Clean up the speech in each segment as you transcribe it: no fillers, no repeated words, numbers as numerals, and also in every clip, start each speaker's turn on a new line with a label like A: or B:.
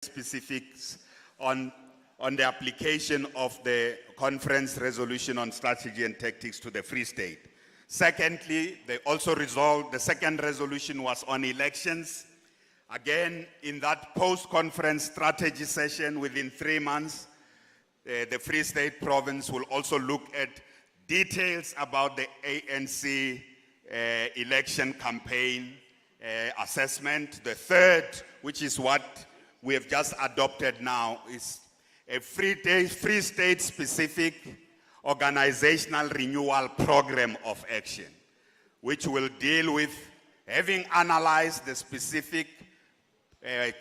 A: specifics on the application of the conference resolution on strategy and tactics to the Free State. Secondly, they also resolved, the second resolution was on elections. Again, in that post-conference strategy session within 3 months, the Free State province will also look at details about the ANC election campaign assessment. The third, which is what we have just adopted now, is a Free State specific organizational renewal program of action, which will deal with having analyzed the specific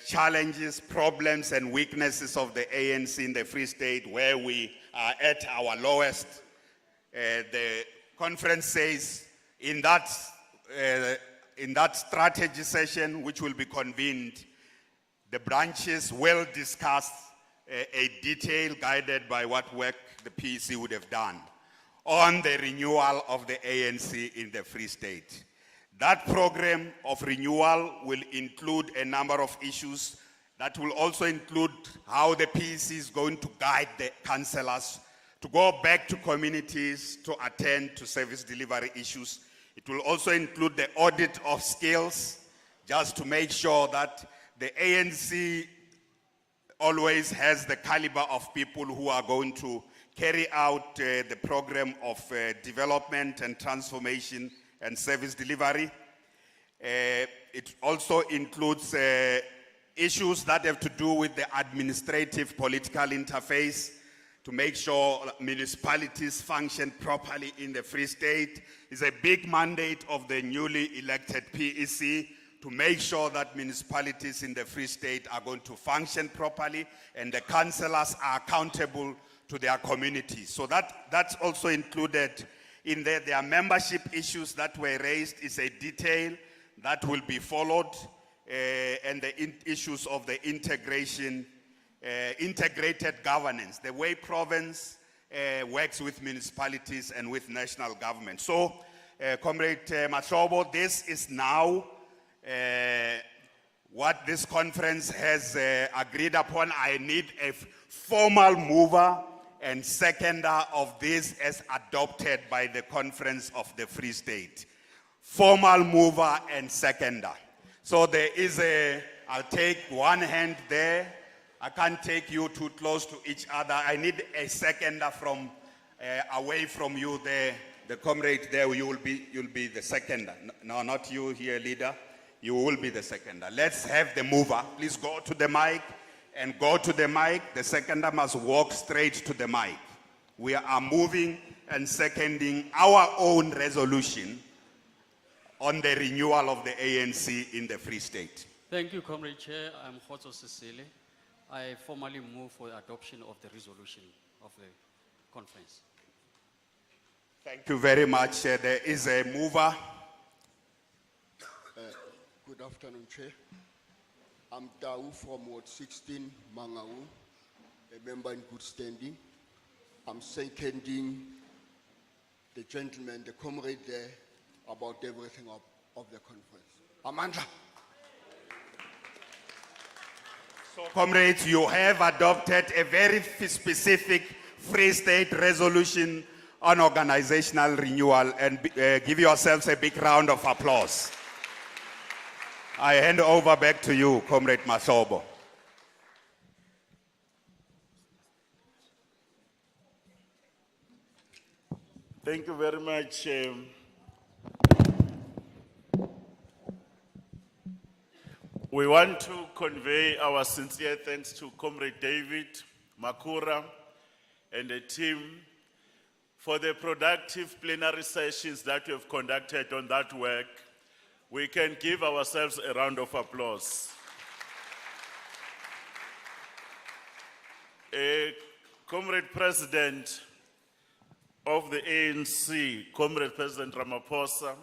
A: challenges, problems, and weaknesses of the ANC in the Free State, where we are at our lowest. The conference says in that strategy session, which will be convened, the branches will discuss a detail guided by what work the PEC would have done on the renewal of the ANC in the Free State. That program of renewal will include a number of issues. That will also include how the PEC is going to guide the councillors to go back to communities to attend to service delivery issues. It will also include the audit of skills, just to make sure that the ANC always has the caliber of people who are going to carry out the program of development and transformation and service delivery. It also includes issues that have to do with the administrative political interface, to make sure municipalities function properly in the Free State. It's a big mandate of the newly elected PEC to make sure that municipalities in the Free State are going to function properly and the councillors are accountable to their communities. So that's also included in there. There are membership issues that were raised. Is a detail that will be followed, and the issues of the integration, integrated governance, the way province works with municipalities and with national government. So, Comrade Mahlobo, this is now what this conference has agreed upon. I need a formal mover and seconder of this as adopted by the Conference of the Free State. Formal mover and seconder. So there is I'll take one hand there. I can't take you too close to each other. I need a seconder from away from you there. The comrade there, you'll be the seconder. No, not you here, leader. You will be the seconder. Let's have the mover. Please go to the mic and go to the mic. The seconder must walk straight to the mic. We are moving and seconding our own resolution on the renewal of the ANC in the Free State.
B: Thank you, Comrade Chair. I'm Khotso Sisile. I formally move for the adoption of the resolution of the conference.
A: Thank you very much. There is a mover.
C: Good afternoon, Chair. I'm Dau from Ward 16, Mangaung, a member in good standing. I'm seconding the gentleman, the comrade there, about everything of the conference. Amandla.
A: So, comrades, you have adopted a very specific Free State resolution on organizational renewal, and give yourselves a big round of applause. I hand over back to you, Comrade Mahlobo.
D: Thank you very much. We want to convey our sincere thanks to Comrade David Makura and the team for the productive plenary sessions that we have conducted on that work. We can give ourselves a round of applause. Comrade President of the ANC, Comrade President Ramaphosa,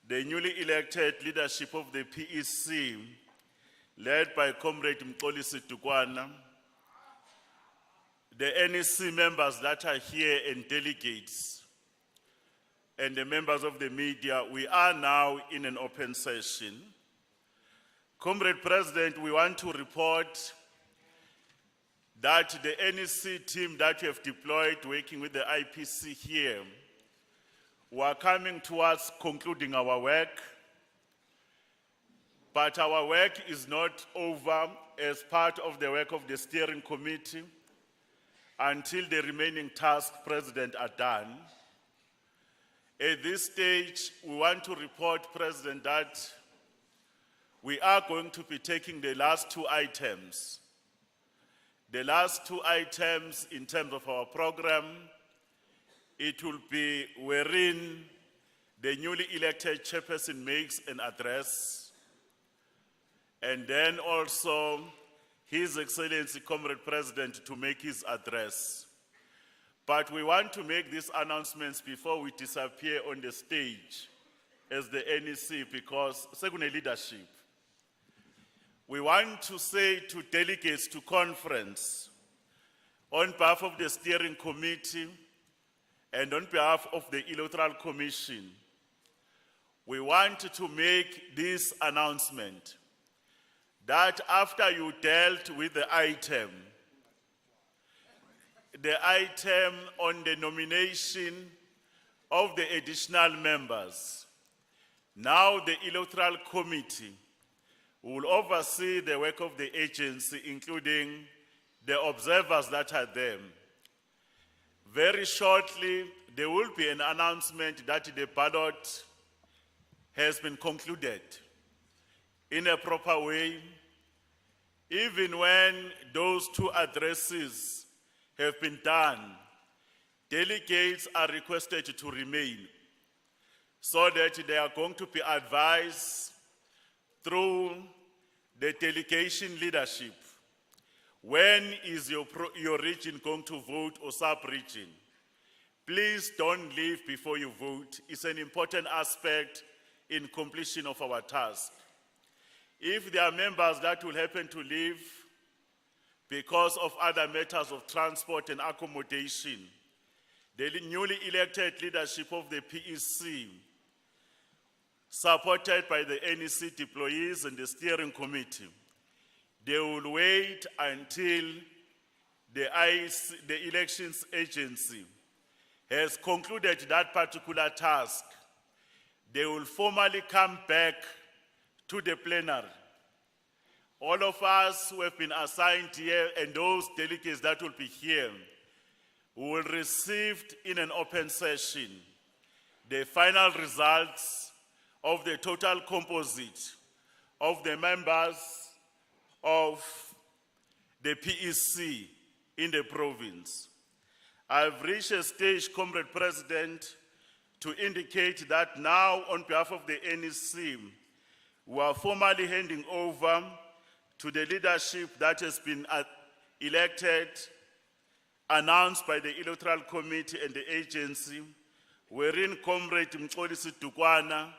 D: the newly elected leadership of the PEC, led by Comrade Mxolisi Dukwana, the NEC members that are here and delegates, and the members of the media, we are now in an open session. Comrade President, we want to report that the NEC team that we have deployed working with the IPC here, we are coming towards concluding our work, but our work is not over as part of the work of the steering committee until the remaining tasks, President, are done. At this stage, we want to report, President, that we are going to be taking the last two items. The last two items in terms of our program, it will be wherein the newly elected chairperson makes an address, and then also His Excellency Comrade President to make his address. But we want to make these announcements before we disappear on the stage as the NEC, because second leadership. We want to say to delegates to conference, on behalf of the steering committee and on behalf of the Electoral Commission, we want to make this announcement that after you dealt with the item on the nomination of the additional members, now the Electoral Committee will oversee the work of the agency, including the observers that are there. Very shortly, there will be an announcement that the ballot has been concluded in a proper way. Even when those two addresses have been done, delegates are requested to remain so that they are going to be advised through the delegation leadership when is your region going to vote or sub-region. Please don't leave before you vote. It's an important aspect in completion of our task. If there are members that will happen to leave because of other matters of transport and accommodation, the newly elected leadership of the PEC, supported by the NEC deployees and the steering committee, they will wait until the elections agency has concluded that particular task. They will formally come back to the plenary. All of us who have been assigned here and those delegates that will be here will receive in an open session the final results of the total composite of the members of the PEC in the province. I've reached a stage, Comrade President, to indicate that now on behalf of the NEC, we are formally handing over to the leadership that has been elected, announced by the Electoral Committee and the agency, wherein Comrade Mxolisi Dukwana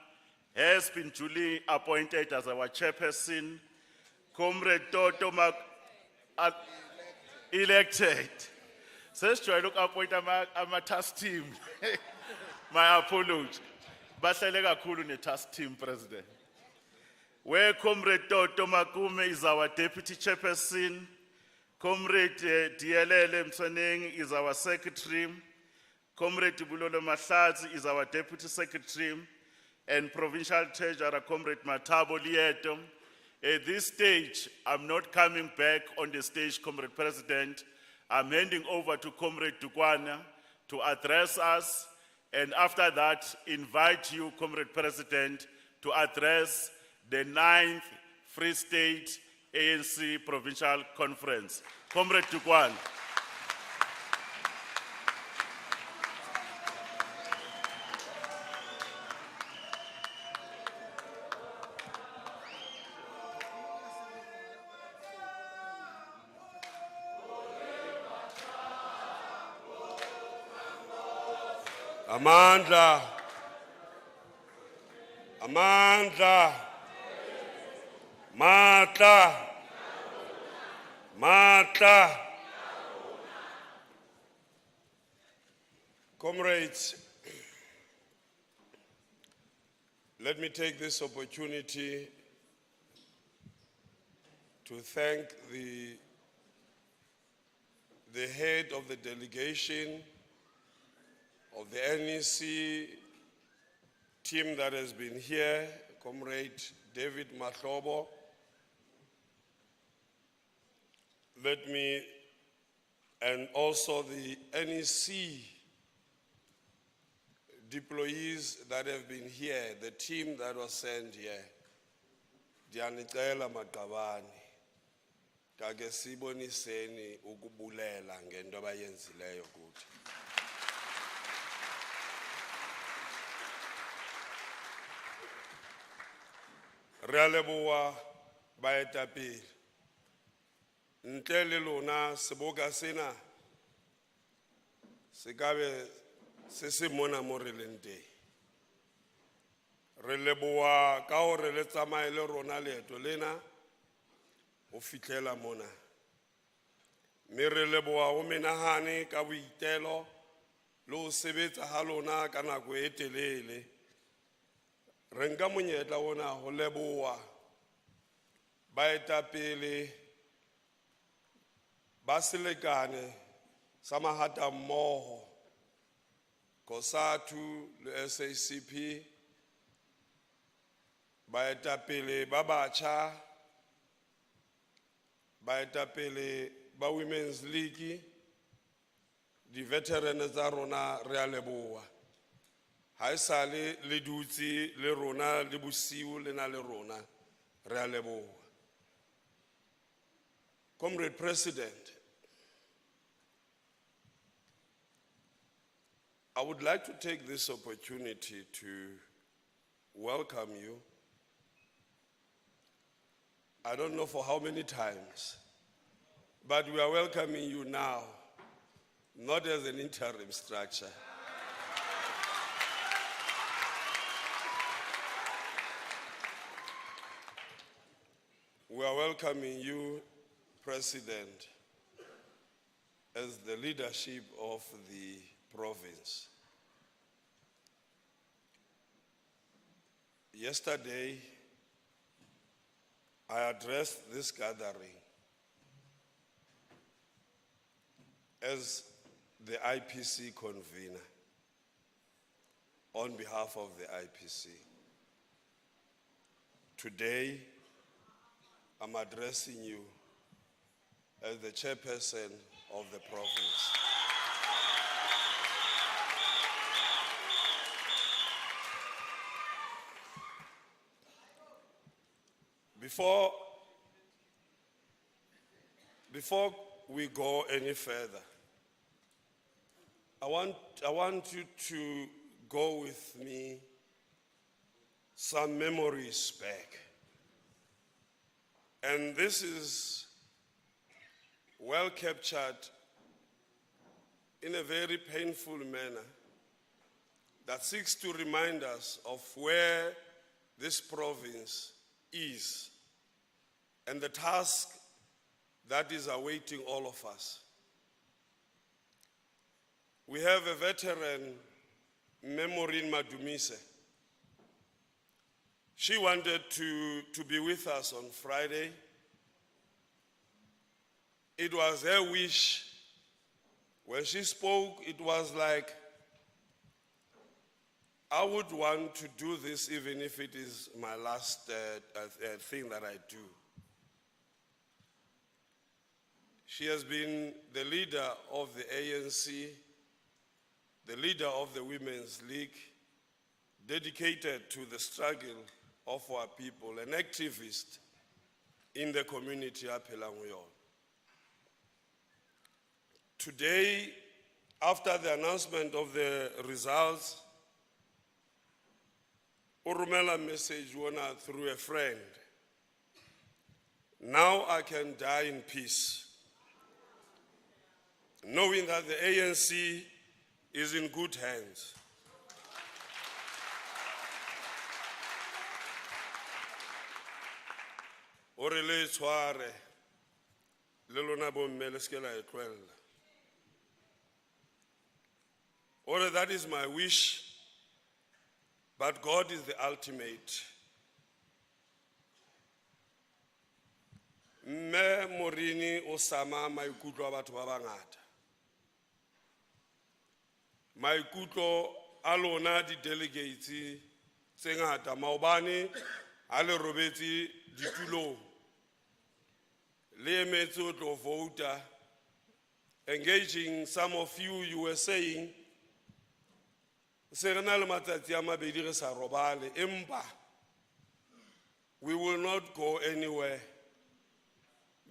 D: has been duly appointed as our chairperson. Comrade Toto elected. Says to I look appoint a task team. My apology. Basalega Kulu ne task team, President. Where Comrade Toto Makume is our deputy chairperson, Comrade DLL Msoneng is our secretary, Comrade Bulolo Mahlatsi is our deputy secretary, and provincial treasurer Comrade Matabo Lieto. At this stage, I'm not coming back on the stage, Comrade President. I'm handing over to Comrade Dukwana to address us, and after that, invite you, Comrade President, to address the 9th Free State ANC Provincial Conference. Comrade Dukwana.
E: Amandla. Amandla. Matla. Matla. Comrades, let me take this opportunity to thank the head of the delegation of the NEC team that has been here, Comrade David Mahlobo. Let me, and also the NEC deployees that have been here, the team that was sent here. Diyanicela Maqabane, kake siboniseni ukubulela ngento abayenzileyo kuthi. Re a leboha baetapele. Ntle le lona seboka sena se kabe se se mona mo re leng teng. Re leboha ka hore le tsamaye le rona leeto lena ho fihlela mona. Mme re leboha ho menahane ka boitelo le ho sebetsa ha lona ka nako e telele. Re nka monyetla ona ho leboha baetapele ba selekane sa mahatammoho COSATU le SACP, baetapele ba batjha, baetapele ba Women's League, di veterans tsa rona re a leboha. Ha esale le dutse le rona le bosiu le na le rona re a leboha. Comrade President, I would like to take this opportunity to welcome you. I don't know for how many times, but we are welcoming you now, not as an interim structure. We are welcoming you, President, as the leadership of the province. Yesterday, I addressed this gathering as the IPC convener on behalf of the IPC. Today, I'm addressing you as the chairperson of the province. Before we go any further, I want you to go with me some memories back. And this is well captured in a very painful manner that seeks to remind us of where this province is and the task that is awaiting all of us. We have a veteran, Memorine Madumise. She wanted to be with us on Friday. It was her wish. When she spoke, it was like, I would want to do this even if it is my last thing that I do. She has been the leader of the ANC, the leader of the Women's League, dedicated to the struggle of our people, an activist in the community of Pelangweyon. Today, after the announcement of the results, Urumela message wona through a friend. Now I can die in peace, knowing that the ANC is in good hands. Orele tshware le lona bomme le ske la e tlohella. Ore, that is my wish, but God is the ultimate. mme Morini o sama maikutlo a batho ba bangata. Maikutlo a lona di delegates tse ngata maobane a le robetse ditulong. Le emetse ho tlo vota, engaging some of you were saying, se re na le matsatsi a mabedi re sa robale, empa we will not go anywhere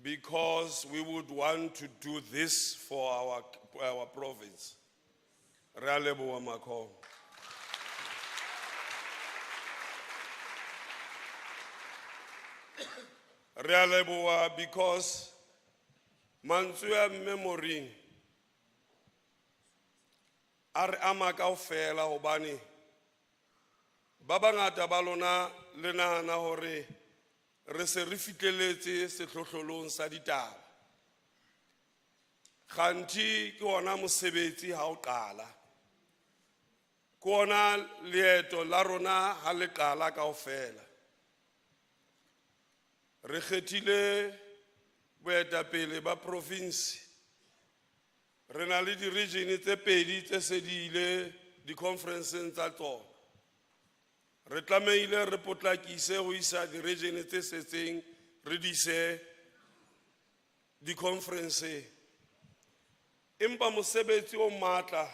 E: because we would want to do this for our province. Re a leboha Mangaung. Re a leboha because mantswe a mme Morini a re ama kaofela hobane ba bangata ba lona le nahana hore re se re fitlheletse sehlohlolong sa ditaba. Kganthi ke ona mosebetsi ha o qala, ke ona leeto la rona ha le qala kaofela. Re kgethile boetapele ba province, re na le di-region tse pedi tse se di ile di-conferenceng tsa tsona. Re tlameile re potlakise ho isa di-region tse setseng re di ise di-conferenceng. Empa mosebetsi o matla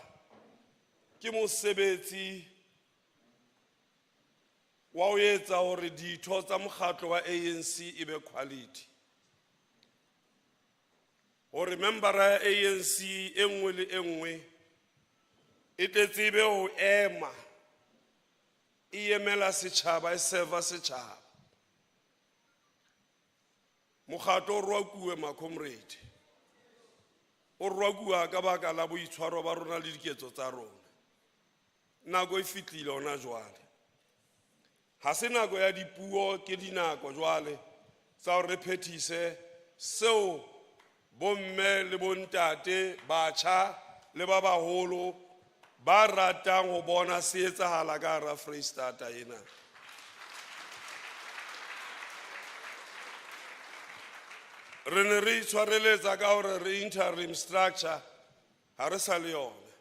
E: ke mosebetsi wa ho etsa hore ditho tsa mokgatlo wa ANC e be quality. Hore membera ya ANC e nngwe le e nngwe e tle tsebe ho ema, e emela setjhaba, e serva setjhaba. Mokgatlo o rwakuwe ma comrade, o rwakuwa ka baka la boitshwaro ba rona le diketso tsa rona. Nako e fitlile hona jwale, ha se nako ya dipuo, ke dinako jwale tsa hore re phethise seo bomme le bontate, batjha le ba baholo ba ratang ho bona se etsahala ka hara Freistata ena. Re ne re itshwareletsa ka hore re interim structure ha re sa le yona.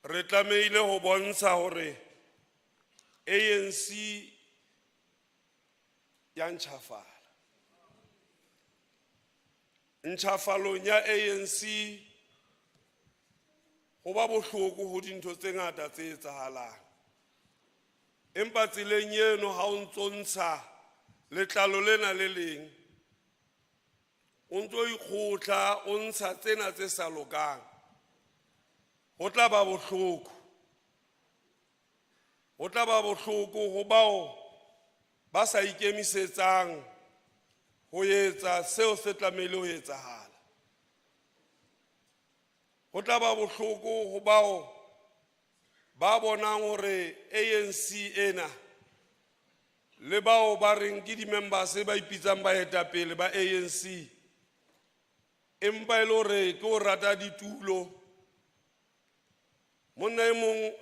E: Re tlameile ho bontsha hore ANC ya ntjhafala. Ntjhafalong ya ANC ho ba bohloko ho dintho tse ngata tse etsahalang. Empa tseleng eno ha o ntshontsha letlalo lena le leng, o ntso ikgotla o ntsha tsena tse sa lokang, ho tla ba bohloko. Ho tla ba bohloko ho bao ba sa ikemisetsang ho etsa seo se tlamehile ho etsahala. Ho tla ba bohloko ho bao ba bonang hore ANC ena le bao ba reng ke di-members ba ipitsang baetapele ba ANC, empa e le hore ke ho rata ditulo. Monna e mong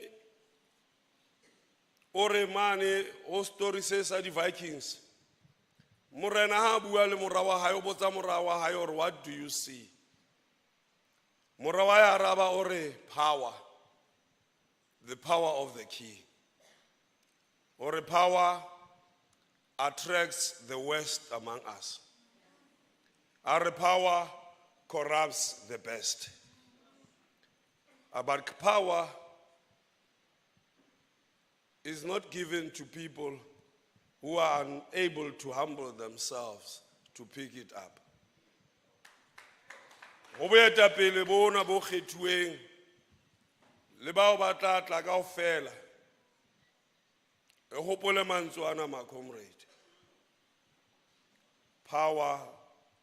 E: o re mane ho story se sa di-Vikings, morena ha bua le mora wa hae, o botsa mora wa hae hore what do you see? Mora wa hae araba o re power, the power of the king. Or power attracts the worst among us. Our power corrupts the best. But power is not given to people who are unable to humble themselves to pick it up. Ho boetapele bona bo kgethuweng le bao ba tla tla kaofela, e hopole mantswe ana ma comrade. Power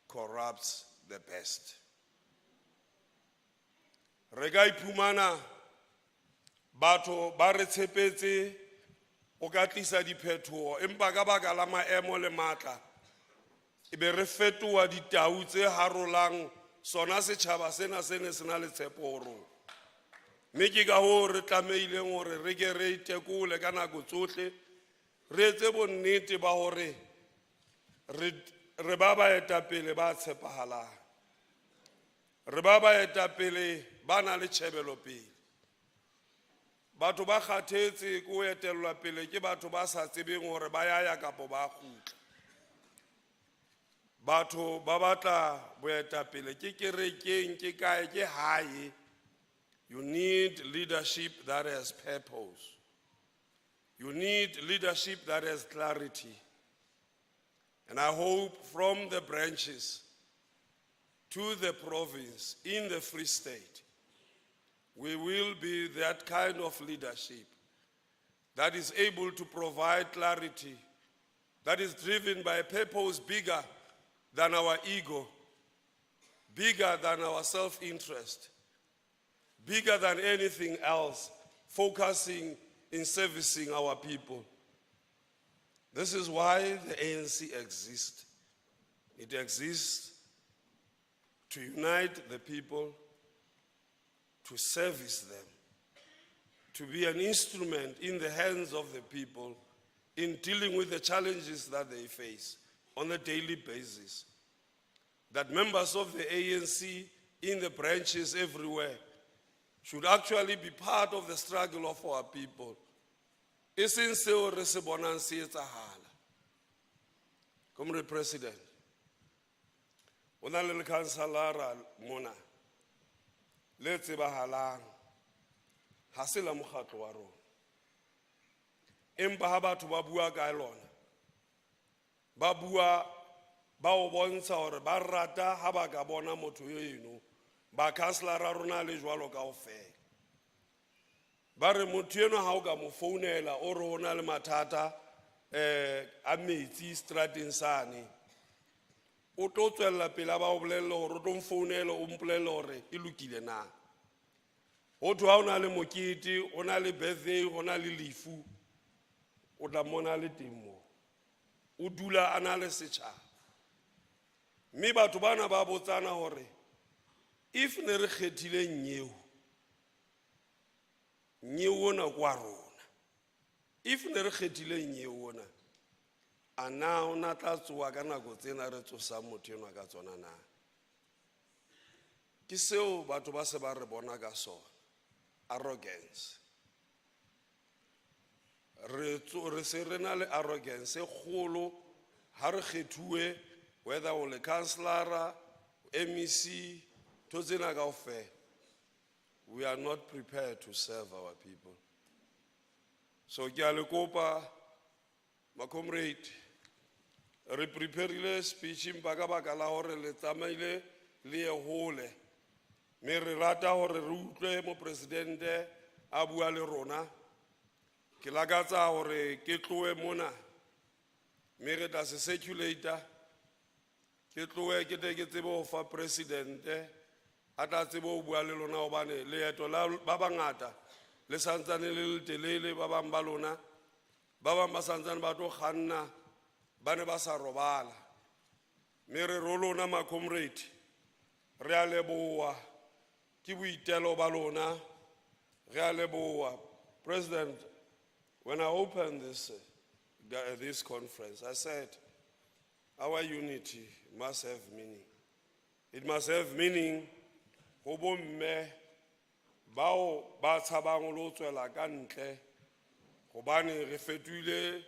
E: corrupts the best. Re ka iphumana batho ba re tshepetse o ka tlisa diphetoho, empa ka baka la maemo le matla e be re fetoha ditau tse harolang sona setjhaba sena se ne se na le tshepo ho rona. Mme ke ka hoo re tlameileng hore re ke re itekole ka nako tsohle, re etse bonnete ba hore re ba baetapele ba tshepahalang, re ba baetapele ba na le tjhebelopele. Batho ba kgathetse ko etellwa pele ke batho ba sa tsebeng hore ba ya kapo ba kgutla. Batho ba batla boetapele ke kerekeng, ke kae, ke hae. You need leadership that has purpose. You need leadership that has clarity. And I hope from the branches to the province in the Free State, we will be that kind of leadership that is able to provide clarity, that is driven by a purpose bigger than our ego, bigger than our self-interest, bigger than anything else, focusing in servicing our people. This is why the ANC exists. It exists to unite the people, to service them, to be an instrument in the hands of the people in dealing with the challenges that they face on a daily basis. That members of the ANC in the branches everywhere should actually be part of the struggle of our people. Isn't seo re se bonang se etsahala. Comrade President, o na le lekhanselara mona le tsebahalang, ha se la mokgatlo wa rona. Empa ha batho ba bua ka lona, ba bua ba o bontsha hore ba rata ha ba ka bona motho eno, ba khanselara rona le jwalo kaofela. Ba re motho eno ha o ka mo founela o re o na le mathata a metsi strateng sane, o tlo tswella pele ba o bolelle hore o tlo mfounela o mpolelle hore e lokile na. Ho thwe ha o na le mokete, o na le birthday, o na le lefu, o tla mona le teng moo. O dula a na le setjhaba. Mme batho bana ba botsana hore if ne re kgethile nyeo ona kwa rona, if ne re kgethile nyeo ona, a na ona tla tsoa ka nako tsena re tsosang motho enwa ka tsona na. Ke seo batho ba se ba re bona ka sona, arrogance. Re se re na le arrogance e kgolo ha re kgethuwe, whether o le councillora, MEC, to tsena kaofela. We are not prepared to serve our people. So ke a le kopa, ma comrade, re preparile speech mpa ka baka la hore le tsamaile le ye hole. Me re rata hore re utlwe mo presidente a bua le rona. Ke lakatsa hore ke tloe mona, me re tla se circulator, ke tloe ke te ke tsebe ho fa presidente, a tla tsebe ho bua le lona hobane leeto la ba bangata le santsane le telele, ba bang ba lona ba bang ba santsane ba tlo kganna ba ne ba sa robala. Me re ro lona ma comrade, re a leboha ke boitelo ba lona, re a leboha. President, when I opened this conference, I said our unity must have meaning. It must have meaning go bomme bao ba tshabang lo tswela ka ntle gobane re fetule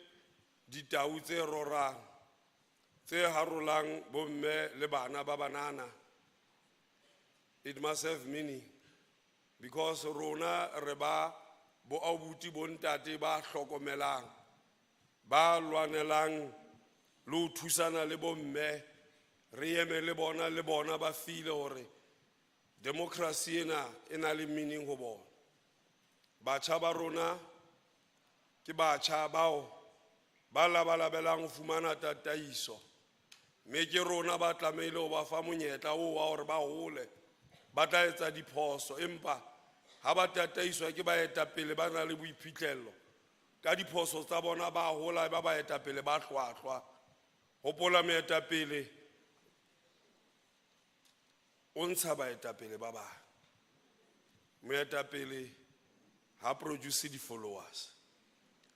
E: ditau tse rorang tse harolang bomme le bana ba banana. It must have meaning because rona re ba bo abuti bontate ba hlokomelang, ba lwanelang lo thusana le bomme, re eme le bona ba file hore democracy ena le meaning ho bona. Batjha ba rona ke batjha bao ba labalabelang ho fumana tataiso, me ke rona ba tlameile ho ba fa monyetla o wa hore ba hole, ba tla etsa diphoso, empa ha ba tataiswa ke baetapele ba na le boiphihlello ka diphoso tsa bona, ba hola ba baetapele ba hlwahlwa. Hopola moetapele o ntsha baetapele ba bang. Moetapele ha produce di followers.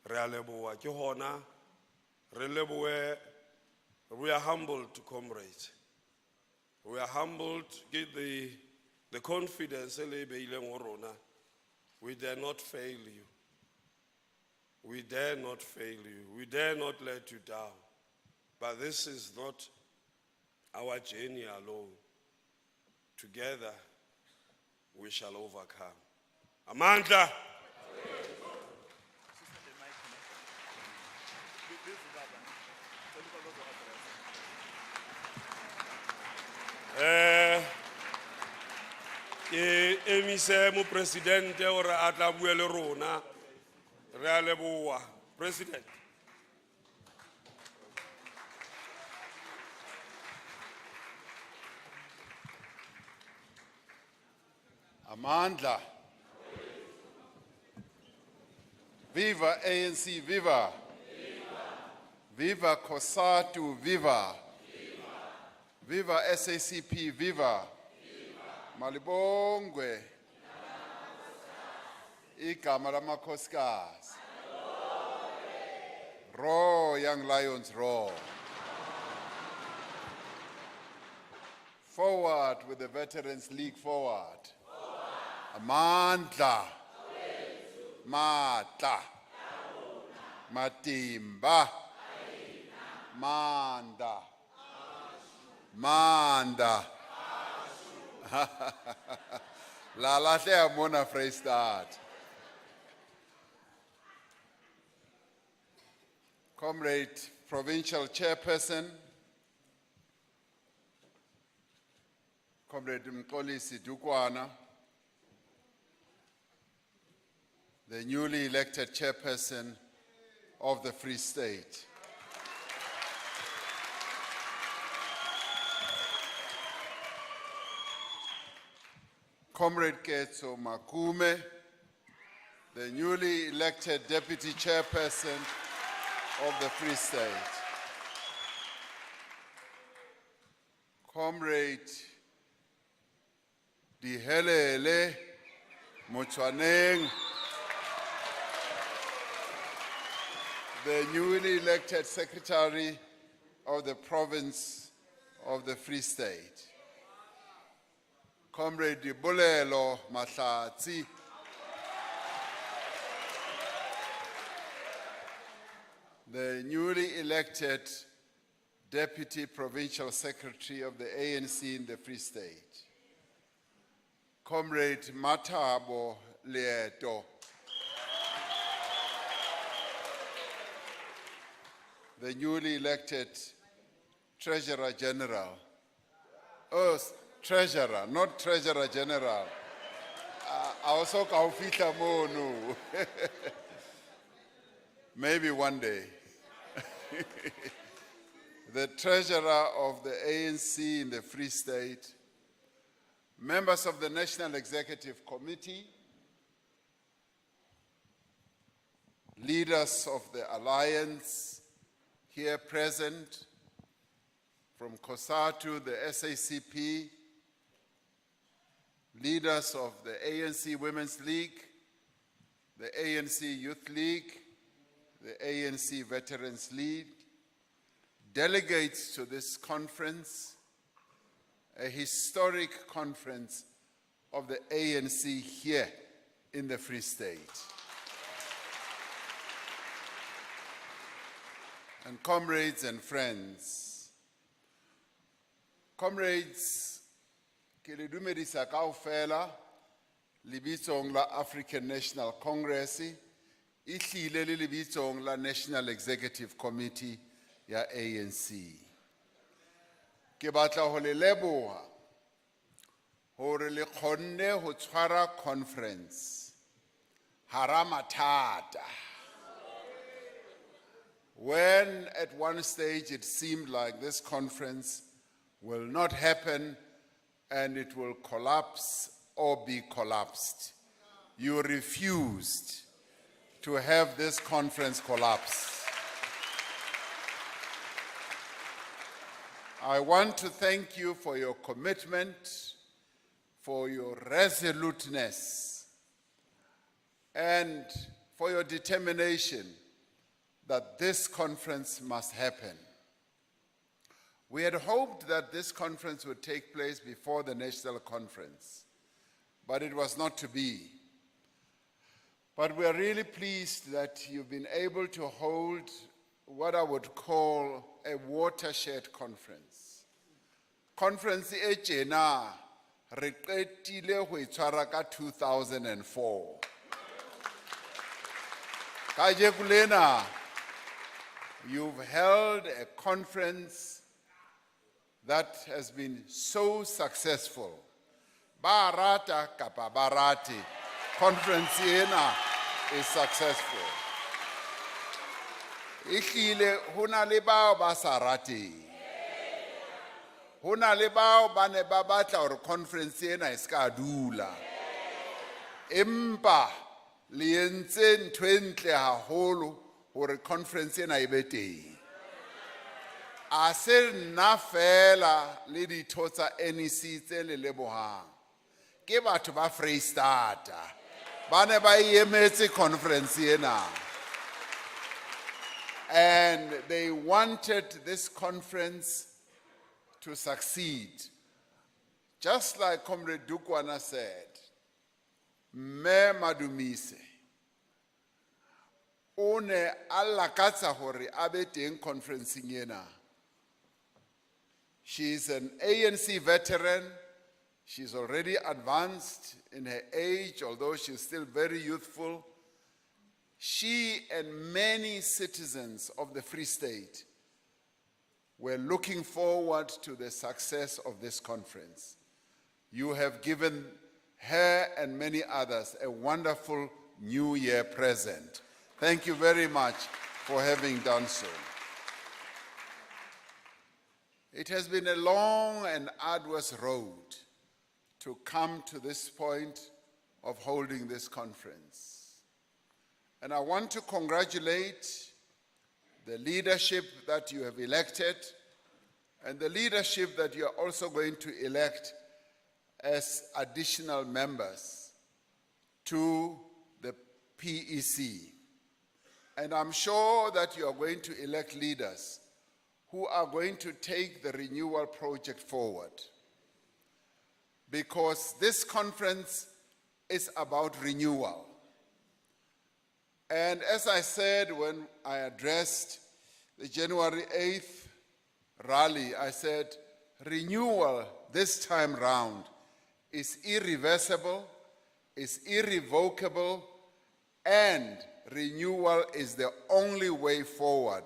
E: Re a leboha, ke hona re lebohe We are humbled, comrade. We are humbled, get the confidence, we dare not fail you. We dare not fail you. We dare not let you down. But this is not our journey alone. Together, we shall overcome. Amandla. Ke emise mo presidente ore a tla bua le rona re a leboha president.
F: Amandla. Viva ANC, viva. Viva COSATU, viva. Viva SACP, viva. Malibongwe. Igama lamakhosikazi. Roar, young lions, roar. Forward with the Veterans League, forward. Amandla. Matla. Matimba. Manda. Manda. La lahle amona Freystad. Comrade Provincial Chairperson, Comrade Mxolisi Dukwana, the newly elected Chairperson of the Free State. Comrade Ketso Makume, the newly elected Deputy Chairperson of the Free State. Comrade Dihelele Mochwaneng, the newly elected Secretary of the Province of the Free State. Comrade Bolelo Mahlatsi, the newly elected Deputy Provincial Secretary of the ANC in the Free State. Comrade Matabo Leeto, the newly elected Treasurer General. Oh, Treasurer, not Treasurer General. I also kaufita monu. Maybe one day. The Treasurer of the ANC in the Free State, members of the National Executive Committee, leaders of the Alliance here present, from COSATU, the SACP, leaders of the ANC Women's League, the ANC Youth League, the ANC Veterans League, delegates to this conference, a historic conference of the ANC here in the Free State. And comrades and friends, comrades, ke le dumedisa kaofela lebitsong la African National Congress, ihlile le lebitsong la National Executive Committee ya ANC. Ke batla ho le leboha hore le kgonne ho tshwara conference hara mathata. When at one stage it seemed like this conference will not happen and it will collapse or be collapsed, you refused to have this conference collapse. I want to thank you for your commitment, for your resoluteness, and for your determination that this conference must happen. We had hoped that this conference would take place before the national conference, but it was not to be. But we are really pleased that you've been able to hold what I would call a watershed conference. Conference e tjena re qetile ho e tshwara ka 2004. Kajeko lena, you've held a conference that has been so successful. Barata kapa barati, conference ena is successful. Ihlile hona le bao ba sa rateng. Hona le bao ba ne ba batla hore conference ena e ska dula. Empa le entse ntho e ntle haholo hore conference ena e be teng. A se nna fela le ditho tsa NEC tse le lebohang. Ke batho ba Freistata ba ne ba emetse conference ena. And they wanted this conference to succeed. Just like Comrade Dukwana said, Me Madumise, o ne a lakatsa hore a be teng conferenceng ena. She is an ANC veteran. She's already advanced in her age, although she's still very youthful. She and many citizens of the Free State were looking forward to the success of this conference. You have given her and many others a wonderful New Year present. Thank you very much for having done so. It has been a long and arduous road to come to this point of holding this conference. And I want to congratulate the leadership that you have elected and the leadership that you are also going to elect as additional members to the PEC. And I'm sure that you are going to elect leaders who are going to take the renewal project forward. Because this conference is about renewal. And as I said when I addressed the January 8th rally, I said, renewal this time round is irreversible, is irrevocable, and renewal is the only way forward.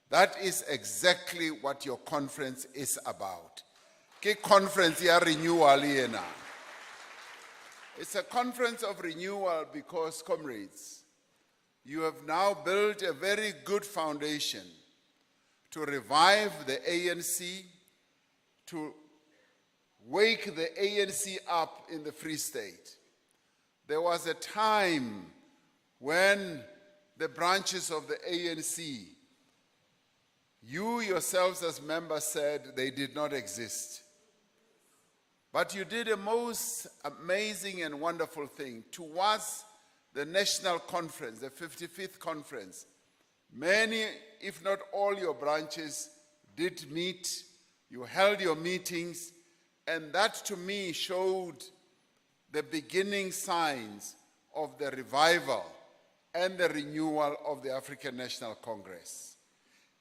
F: That is exactly what your conference is about. Ke conference ya renewal ena. It's a conference of renewal because, comrades, you have now built a very good foundation to revive the ANC, to wake the ANC up in the Free State. There was a time when the branches of the ANC, you yourselves as members said they did not exist. But you did a most amazing and wonderful thing. Towards the national conference, the 55th conference, many, if not all your branches did meet, you held your meetings, and that to me showed the beginning signs of the revival and the renewal of the African National Congress.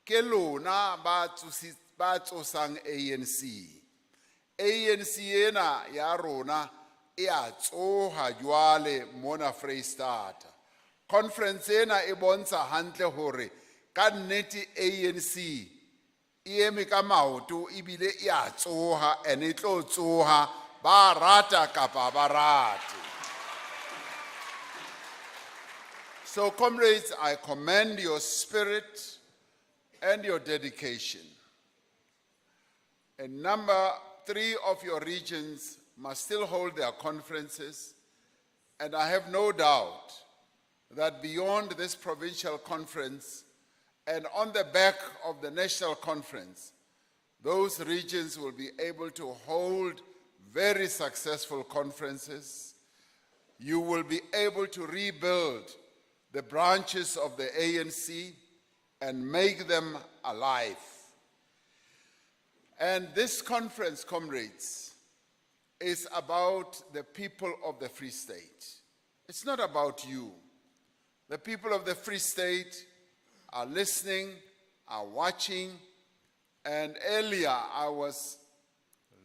F: Ke lona ba tsosang ANC. ANC ena ya rona e a tsoha jwale mona Freistata. Conference ena e bontsha hantle hore ka nnete ANC e eme ka maoto ebile e a tsoha and e tlo tsoha ba rata kapa ba rate. So comrades, I commend your spirit and your dedication. And number 3 of your regions must still hold their conferences, and I have no doubt that beyond this provincial conference and on the back of the national conference, those regions will be able to hold very successful conferences. You will be able to rebuild the branches of the ANC and make them alive. And this conference, comrades, is about the people of the Free State. It's not about you. The people of the Free State are listening, are watching, and earlier I was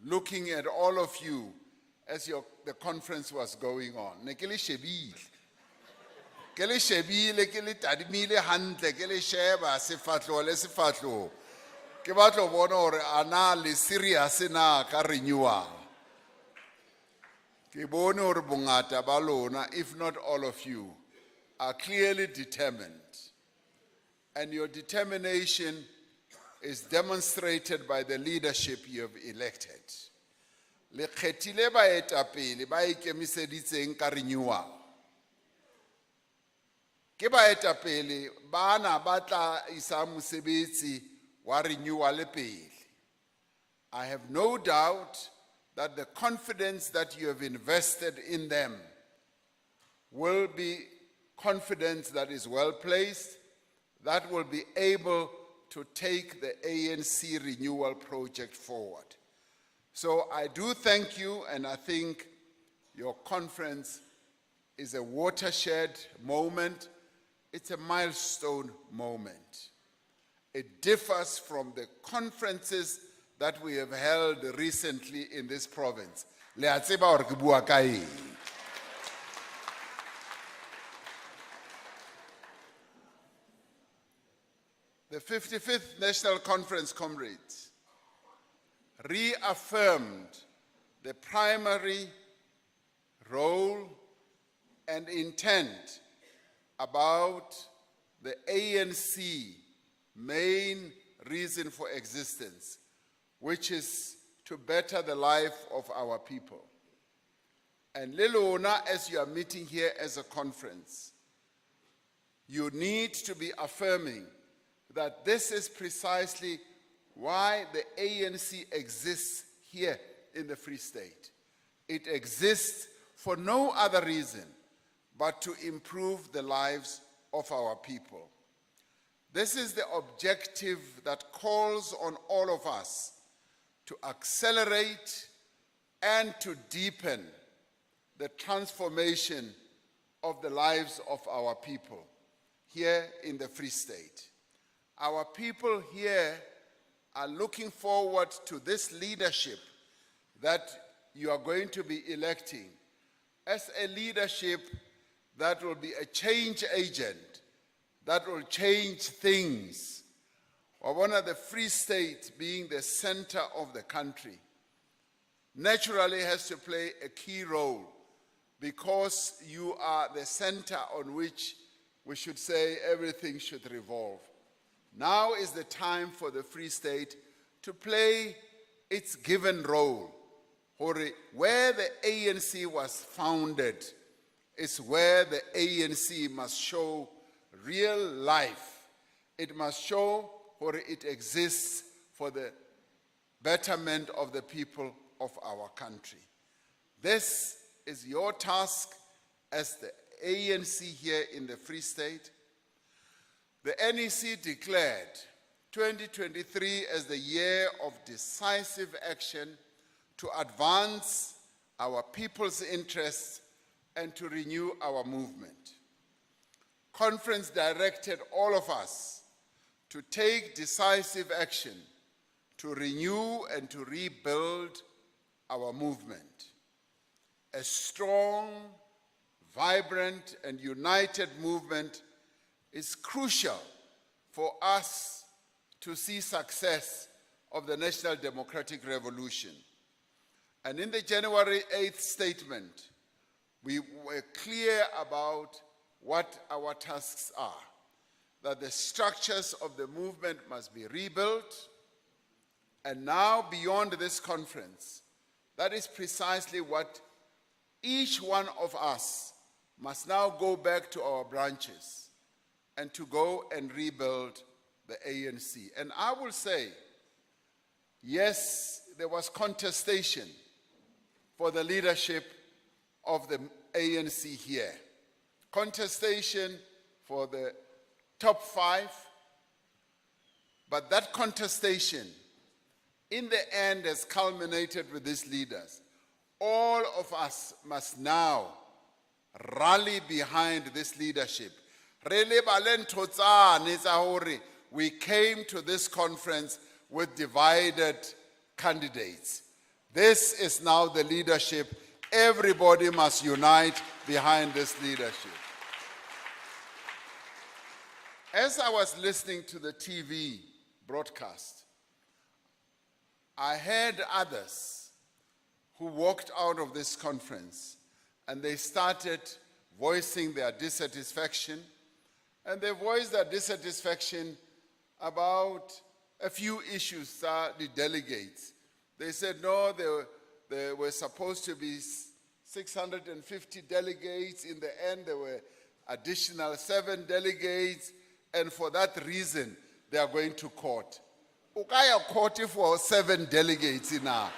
F: looking at all of you as the conference was going on. Ne ke le shebile. Ke le shebile, ke le tadimile hantle, ke le sheba sefatlo le sefatlo. Ke batlo bona hore ana le serious na ka renewal. Ke bone hore bongata ba lona, if not all of you, are clearly determined. And your determination is demonstrated by the leadership you have elected. Le kgethile baetapele ba ikemiseditseng ka renewal. Ke baetapele bana ba tla isa mosebetsi wa renewal pele. I have no doubt that the confidence that you have invested in them will be confidence that is well placed, that will be able to take the ANC renewal project forward. So I do thank you, and I think your conference is a watershed moment. It's a milestone moment. It differs from the conferences that we have held recently in this province. Le a tseba hore ke bua ka eng. The 55th National Conference, comrades, reaffirmed the primary role and intent about the ANC main reason for existence, which is to better the life of our people. And Lelona, as you are meeting here as a conference, you need to be affirming that this is precisely why the ANC exists here in the Free State. It exists for no other reason but to improve the lives of our people. This is the objective that calls on all of us to accelerate and to deepen the transformation of the lives of our people here in the Free State. Our people here are looking forward to this leadership that you are going to be electing as a leadership that will be a change agent, that will change things. One of the Free State being the center of the country naturally has to play a key role because you are the center on which we should say everything should revolve. Now is the time for the Free State to play its given role. Where the ANC was founded is where the ANC must show real life. It must show it exists for the betterment of the people of our country. This is your task as the ANC here in the Free State. The NEC declared 2023 as the year of decisive action to advance our people's interests and to renew our movement. Conference directed all of us to take decisive action to renew and to rebuild our movement. A strong, vibrant, and united movement is crucial for us to see success of the National Democratic Revolution. And in the January 8th statement, we were clear about what our tasks are, that the structures of the movement must be rebuilt. And now, beyond this conference, that is precisely what each one of us must now go back to our branches and to go and rebuild the ANC. And I will say, yes, there was contestation for the leadership of the ANC here. Contestation for the top 5, but that contestation in the end has culminated with these leaders. All of us must now rally behind this leadership. Re lebale ntho tsane tsa hore we came to this conference with divided candidates. This is now the leadership. Everybody must unite behind this leadership. As I was listening to the TV broadcast, I heard others who walked out of this conference and they started voicing their dissatisfaction, and they voiced their dissatisfaction about a few issues that the delegates. They said, no, there were supposed to be 650 delegates. In the end, there were additional 7 delegates, and for that reason, they are going to court. Ukaya court for 7 delegates now.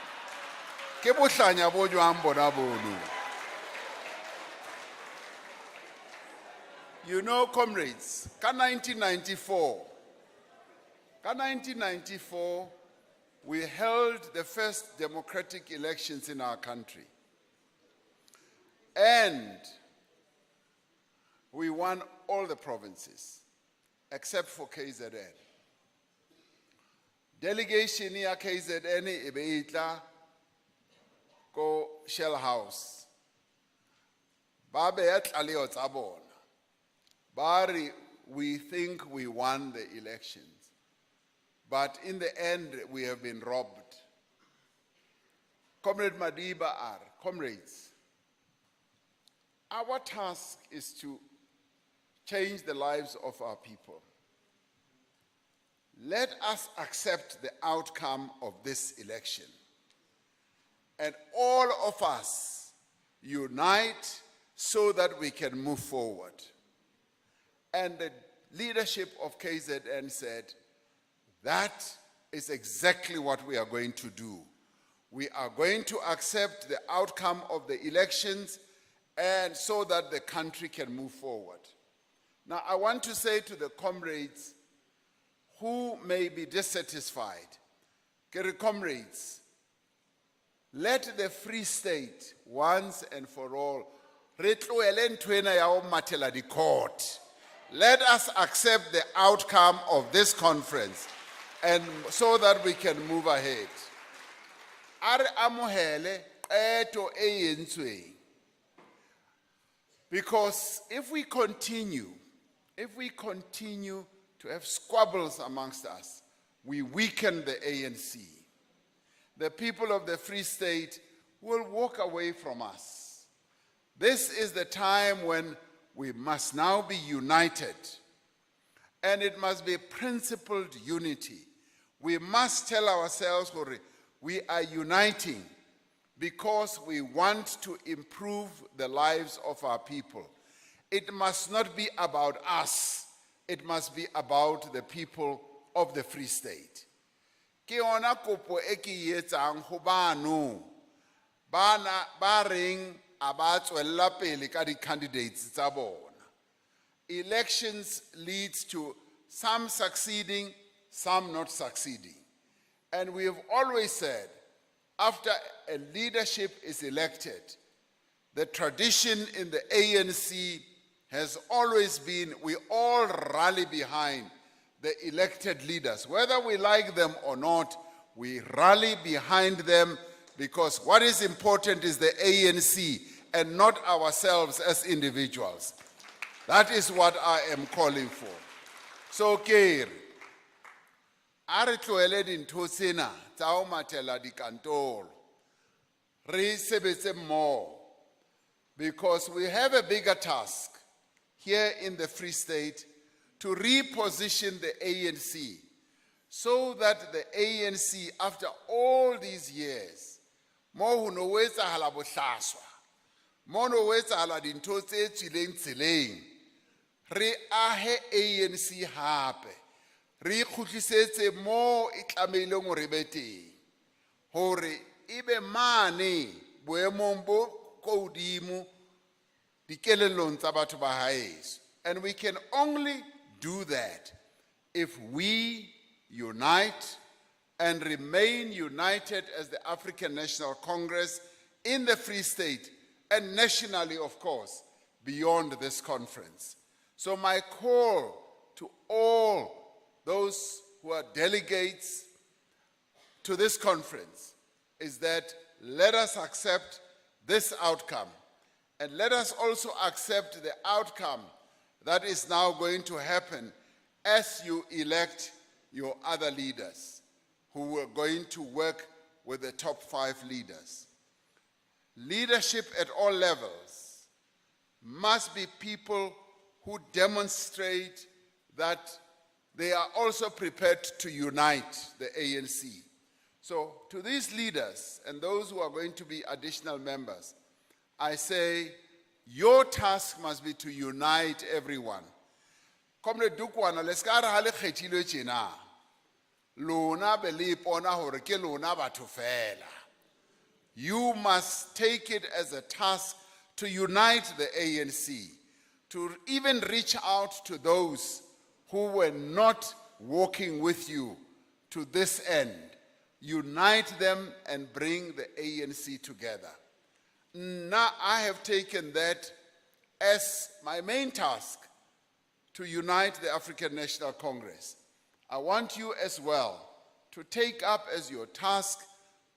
F: Ke bohlanya bo jwang bona bono. You know, comrades, ka 1994, we held the first democratic elections in our country. And we won all the provinces, except for KZN. Delegation ya KZN ebe itla ko Shell House. Babe yatlaleyo tsa bona. Bari, we think we won the elections, but in the end, we have been robbed. Comrade Madiba comrades, our task is to change the lives of our people. Let us accept the outcome of this election, and all of us unite so that we can move forward. And the leadership of KZN said, that is exactly what we are going to do. We are going to accept the outcome of the elections, and so that the country can move forward. Now, I want to say to the comrades who may be dissatisfied, comrades, let the Free State once and for all re tlohele nthwena ya ho mathela di-court. Let us accept the outcome of this conference, and so that we can move ahead. Are amohele qeto e yentsweng. Because if we continue to have squabbles amongst us, we weaken the ANC. The people of the Free State will walk away from us. This is the time when we must now be united, and it must be principled unity. We must tell ourselves we are uniting because we want to improve the lives of our people. It must not be about us. It must be about the people of the Free State. Ke ona kopo e ke e etsang ho bano ba reng a ba tswella pele ka di-candidates tsa bona. Elections leads to some succeeding, some not succeeding. And we have always said, after a leadership is elected, the tradition in the ANC has always been we all rally behind the elected leaders. Whether we like them or not, we rally behind them, because what is important is the ANC and not ourselves as individuals. That is what I am calling for. So, Kere, a re tlohele dintho tsena tsa ho mathela dikantoro. Re sebetse mmoho, because we have a bigger task here in the Free State to reposition the ANC, so that the ANC, after all these years, mo ho no etsahala bohlaswa, mo no etsahala dintho tse tswileng tseleng, re ahe ANC hape, re khutlisetse mo e tlameileng hore be teng, hore ibe mane boemong bo ko hodimo dikelellong tsa batho ba haeso. And we can only do that if we unite and remain united as the African National Congress in the Free State and nationally, of course, beyond this conference. So my call to all those who are delegates to this conference is that let us accept this outcome, and let us also accept the outcome that is now going to happen as you elect your other leaders who are going to work with the top 5 leaders. Leadership at all levels must be people who demonstrate that they are also prepared to unite the ANC. So to these leaders and those who are going to be additional members, I say your task must be to unite everyone. Comrade Dukwana, leskara hale kgethilwe tjena. Lona be le ipona hore ke lona batho fela. You must take it as a task to unite the ANC, to even reach out to those who were not walking with you to this end. Unite them and bring the ANC together. Now I have taken that as my main task to unite the African National Congress. I want you as well to take up as your task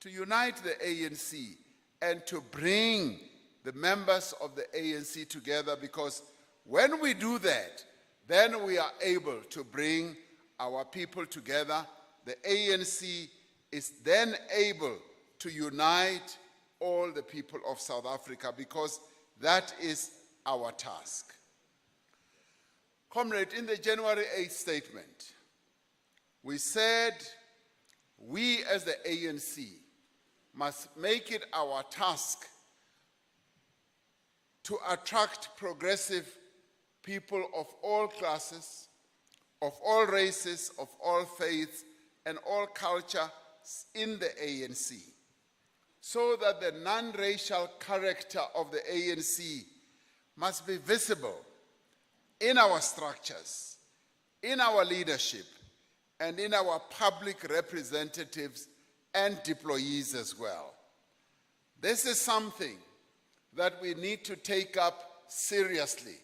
F: to unite the ANC and to bring the members of the ANC together, because when we do that, then we are able to bring our people together. The ANC is then able to unite all the people of South Africa, because that is our task. Comrade, in the January 8th statement, we said we as the ANC must make it our task to attract progressive people of all classes, of all races, of all faiths, and all culture in the ANC, so that the non-racial character of the ANC must be visible in our structures, in our leadership, and in our public representatives and deployees as well. This is something that we need to take up seriously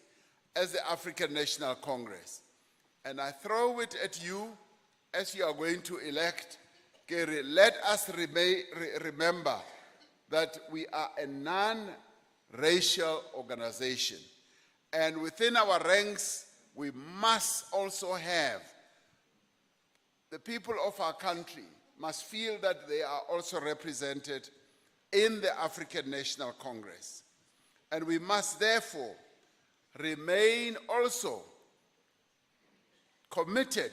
F: as the African National Congress. And I throw it at you as you are going to elect. Let us remember that we are a non-racial organization. And within our ranks, we must also have the people of our country must feel that they are also represented in the African National Congress. And we must therefore remain also committed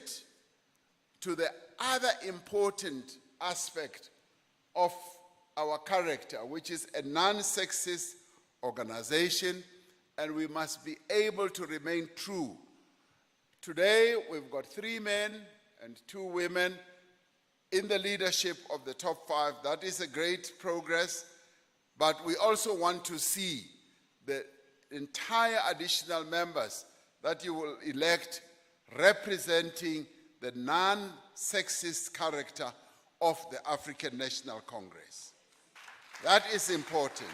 F: to the other important aspect of our character, which is a non-sexist organization, and we must be able to remain true. Today, we've got 3 men and 2 women in the leadership of the top 5. That is a great progress, but we also want to see the entire additional members that you will elect representing the non-sexist character of the African National Congress. That is important.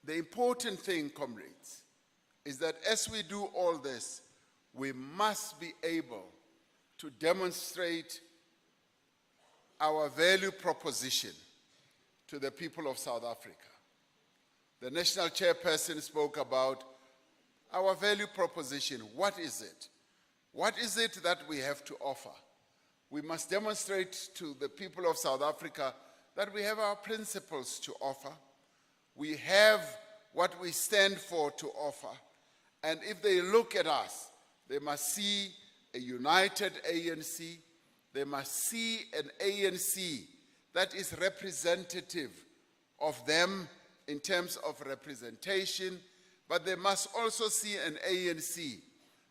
F: The important thing, comrades, is that as we do all this, we must be able to demonstrate our value proposition to the people of South Africa. The national chairperson spoke about our value proposition. What is it? What is it that we have to offer? We must demonstrate to the people of South Africa that we have our principles to offer. We have what we stand for to offer. And if they look at us, they must see a united ANC. They must see an ANC that is representative of them in terms of representation, but they must also see an ANC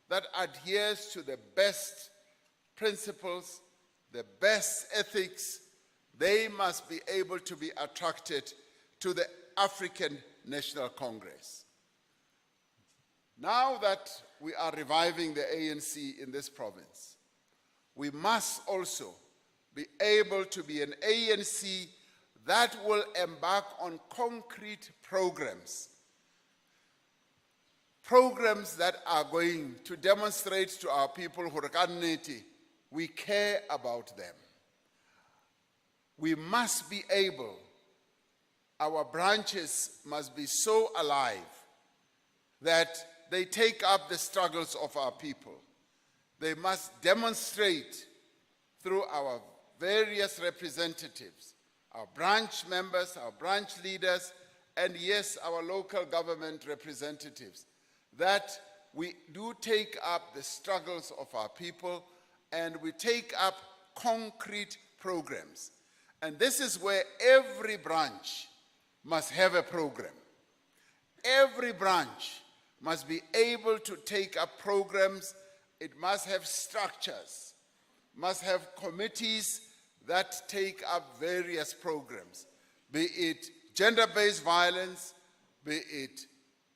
F: that adheres to the best principles, the best ethics. They must be able to be attracted to the African National Congress. Now that we are reviving the ANC in this province, we must also be able to be an ANC that will embark on concrete programs. Programs that are going to demonstrate to our people hore kannete we care about them. We must be able, our branches must be so alive that they take up the struggles of our people. They must demonstrate through our various representatives, our branch members, our branch leaders, and yes, our local government representatives, that we do take up the struggles of our people and we take up concrete programs. And this is where every branch must have a program. Every branch must be able to take up programs. It must have structures, must have committees that take up various programs, be it gender-based violence, be it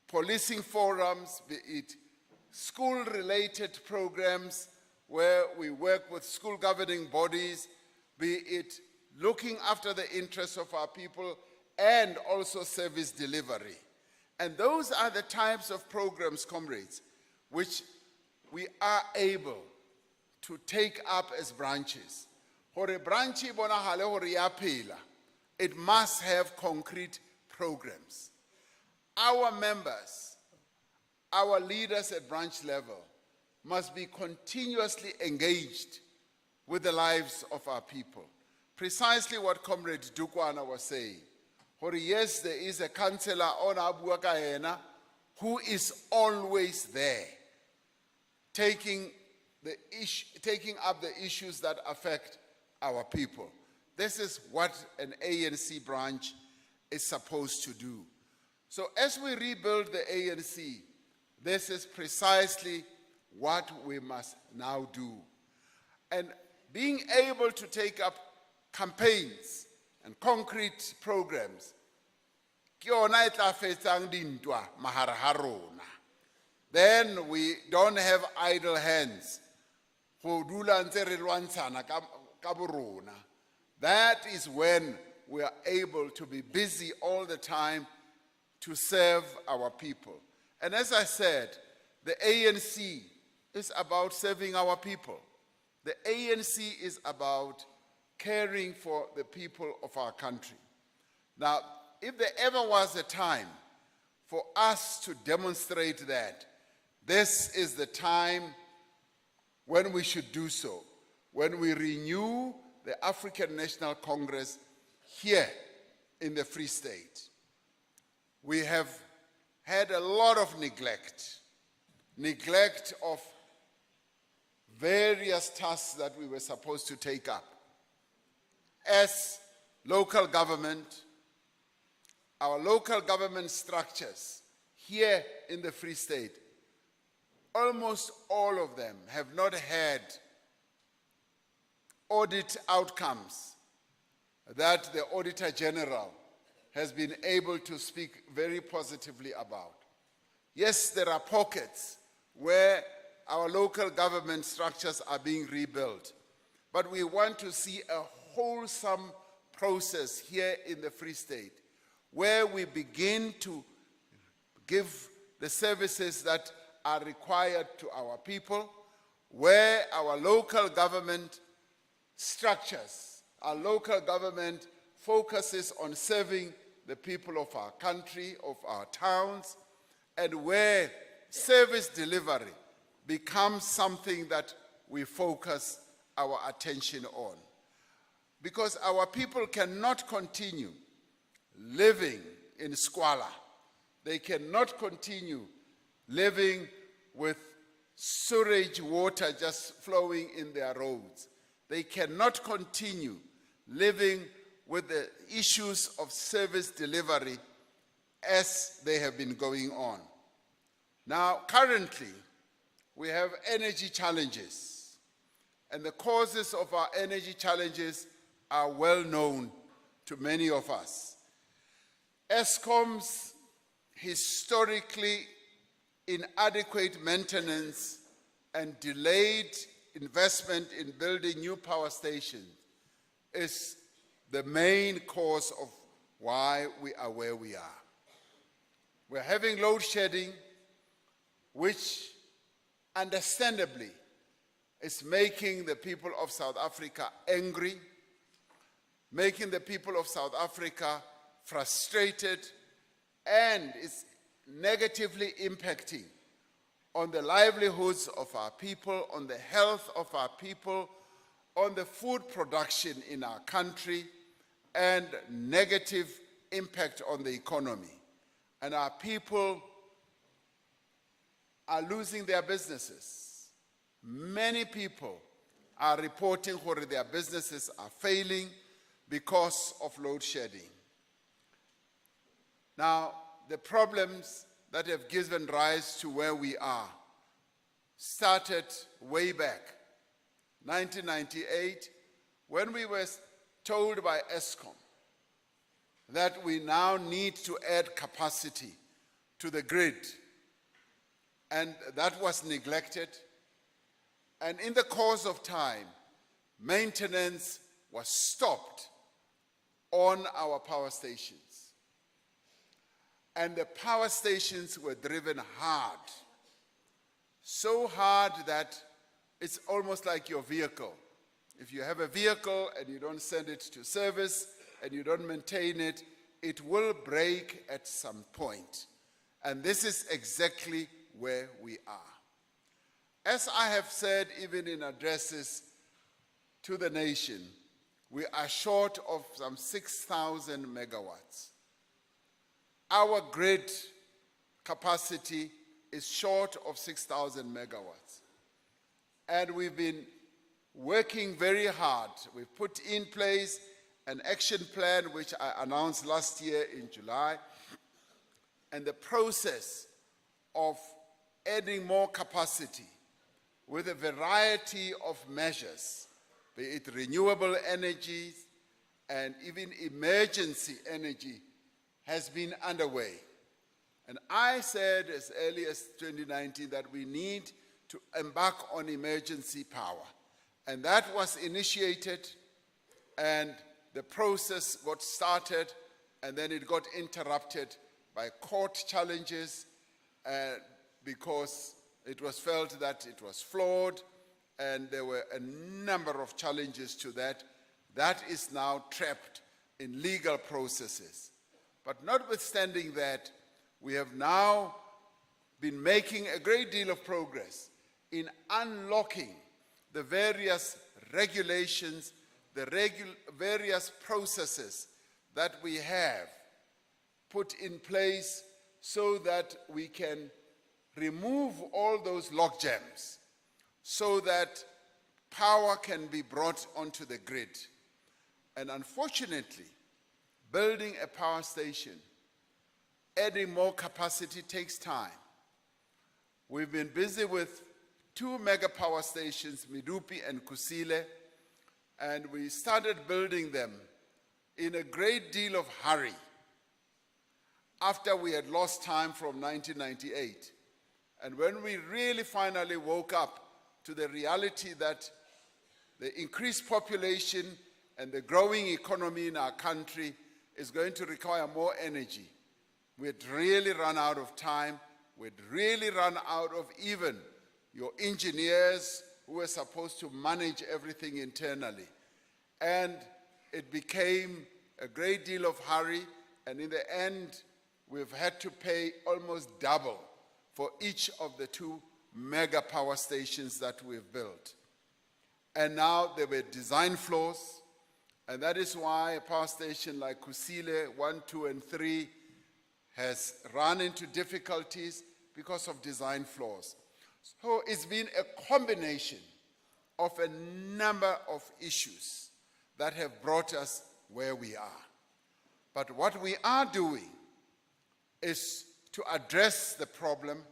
F: policing forums, be it school-related programs where we work with school governing bodies, be it looking after the interests of our people and also service delivery. And those are the types of programs, comrades, which we are able to take up as branches. Hore branchi bonahale hore ya phela, it must have concrete programs. Our members, our leaders at branch level must be continuously engaged with the lives of our people. Precisely what Comrade Dukwana was saying. Hore yes, there is a councillor on Abua Kaena who is always there, taking up the issues that affect our people. This is what an ANC branch is supposed to do. So as we rebuild the ANC, this is precisely what we must now do. And being able to take up campaigns and concrete programs, then we don't have idle hands. That is when we are able to be busy all the time to serve our people. And as I said, the ANC is about serving our people. The ANC is about caring for the people of our country. Now, if there ever was a time for us to demonstrate that, this is the time when we should do so, when we renew the African National Congress here in the Free State. We have had a lot of neglect of various tasks that we were supposed to take up. As local government, our local government structures here in the Free State, almost all of them have not had audit outcomes that the Auditor General has been able to speak very positively about. Yes, there are pockets where our local government structures are being rebuilt, but we want to see a wholesome process here in the Free State where we begin to give the services that are required to our people, where our local government structures, our local government focuses on serving the people of our country, of our towns, and where service delivery becomes something that we focus our attention on. Because our people cannot continue living in squalor. They cannot continue living with sewage water just flowing in their roads. They cannot continue living with the issues of service delivery as they have been going on. Now, currently, we have energy challenges, and the causes of our energy challenges are well known to many of us. Eskom's historically inadequate maintenance and delayed investment in building new power stations is the main cause of why we are where we are. We're having load shedding, which understandably is making the people of South Africa angry, making the people of South Africa frustrated, and it's negatively impacting on the livelihoods of our people, on the health of our people, on the food production in our country, and negative impact on the economy. And our people are losing their businesses. Many people are reporting where their businesses are failing because of load shedding. Now, the problems that have given rise to where we are started way back, 1998, when we were told by ESCOM that we now need to add capacity to the grid. And that was neglected. And in the course of time, maintenance was stopped on our power stations. And the power stations were driven hard, so hard that it's almost like your vehicle. If you have a vehicle and you don't send it to service and you don't maintain it, it will break at some point. And this is exactly where we are. As I have said, even in addresses to the nation, we are short of some 6,000 megawatts. Our grid capacity is short of 6,000 megawatts. And we've been working very hard. We've put in place an action plan, which I announced last year in July. And the process of adding more capacity with a variety of measures, be it renewable energies and even emergency energy, has been underway. And I said as early as 2019 that we need to embark on emergency power. And that was initiated, and the process got started, and then it got interrupted by court challenges because it was felt that it was flawed, and there were a number of challenges to that. That is now trapped in legal processes. But notwithstanding that, we have now been making a great deal of progress in unlocking the various regulations, the various processes that we have put in place so that we can remove all those logjams so that power can be brought onto the grid. And unfortunately, building a power station, adding more capacity takes time. We've been busy with 2 mega power stations, Medupi and Kusile, and we started building them in a great deal of hurry after we had lost time from 1998. And when we really finally woke up to the reality that the increased population and the growing economy in our country is going to require more energy, we had really run out of time. We'd really run out of even your engineers who were supposed to manage everything internally. And it became a great deal of hurry, and in the end, we've had to pay almost double for each of the 2 mega power stations that we've built. And now there were design flaws, and that is why a power station like Kusile 1, 2, and 3 has run into difficulties because of design flaws. So it's been a combination of a number of issues that have brought us where we are. But what we are doing is to address the problem,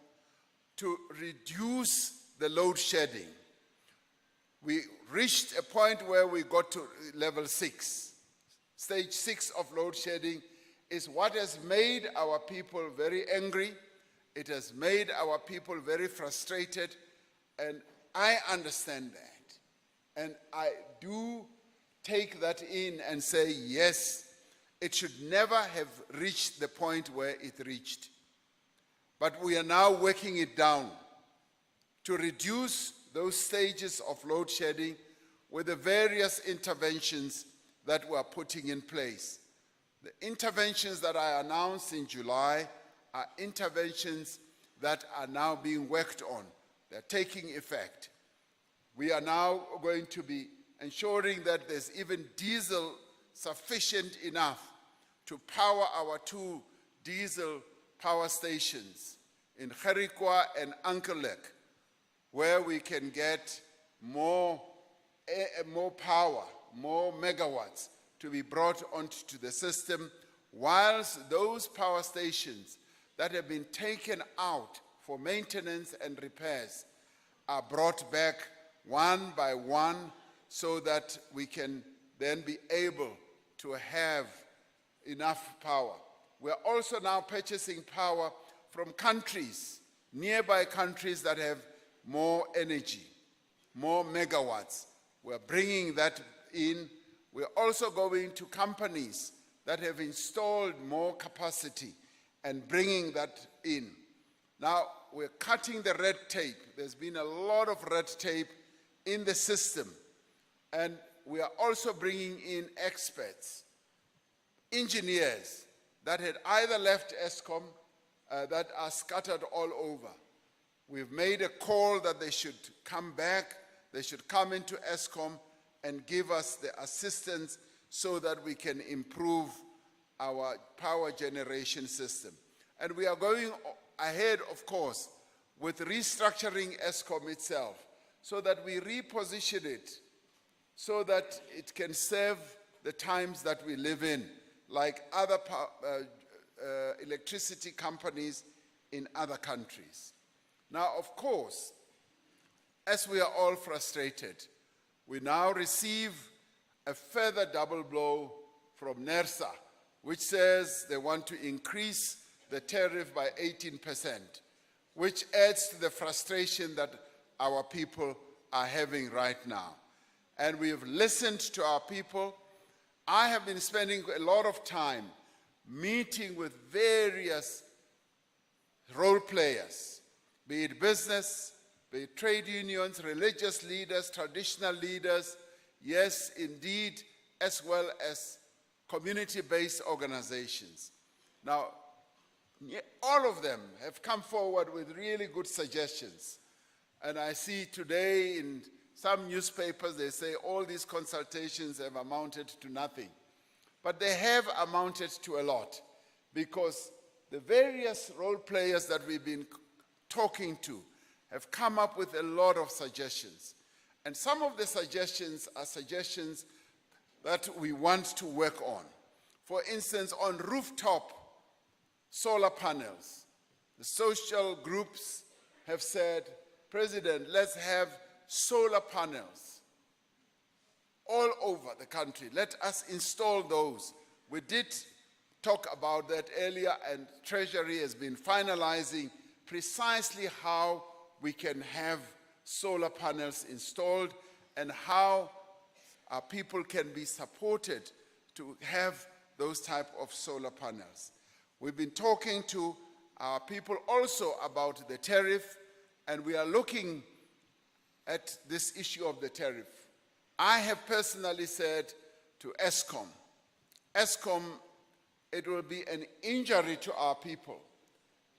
F: to reduce the load shedding. We reached a point where we got to level 6. Stage 6 of load shedding is what has made our people very angry. It has made our people very frustrated, and I understand that. And I do take that in and say, yes, it should never have reached the point where it reached. But we are now working it down to reduce those stages of load shedding with the various interventions that we are putting in place. The interventions that I announced in July are interventions that are now being worked on. They're taking effect. We are now going to be ensuring that there's even diesel sufficient enough to power our 2 diesel power stations in Gerikwa and Ankelek, where we can get more power, more megawatts to be brought onto the system, whilst those power stations that have been taken out for maintenance and repairs are brought back one by one so that we can then be able to have enough power. We're also now purchasing power from countries, nearby countries that have more energy, more megawatts. We're bringing that in. We're also going to companies that have installed more capacity and bringing that in. Now, we're cutting the red tape. There's been a lot of red tape in the system. And we are also bringing in experts, engineers that had either left ESCOM, that are scattered all over. We've made a call that they should come back, they should come into ESCOM and give us the assistance so that we can improve our power generation system. And we are going ahead, of course, with restructuring ESCOM itself so that we reposition it so that it can serve the times that we live in, like other electricity companies in other countries. Now, of course, as we are all frustrated, we now receive a further double blow from NERSA, which says they want to increase the tariff by 18%, which adds to the frustration that our people are having right now. And we have listened to our people. I have been spending a lot of time meeting with various role players, be it business, be it trade unions, religious leaders, traditional leaders, yes, indeed, as well as community-based organizations. Now, all of them have come forward with really good suggestions. And I see today in some newspapers, they say all these consultations have amounted to nothing. But they have amounted to a lot, because the various role players that we've been talking to have come up with a lot of suggestions. And some of the suggestions are suggestions that we want to work on. For instance, on rooftop solar panels, the social groups have said, President, let's have solar panels all over the country. Let us install those. We did talk about that earlier, and Treasury has been finalizing precisely how we can have solar panels installed and how our people can be supported to have those type of solar panels. We've been talking to our people also about the tariff, and we are looking at this issue of the tariff. I have personally said to ESCOM, it will be an injury to our people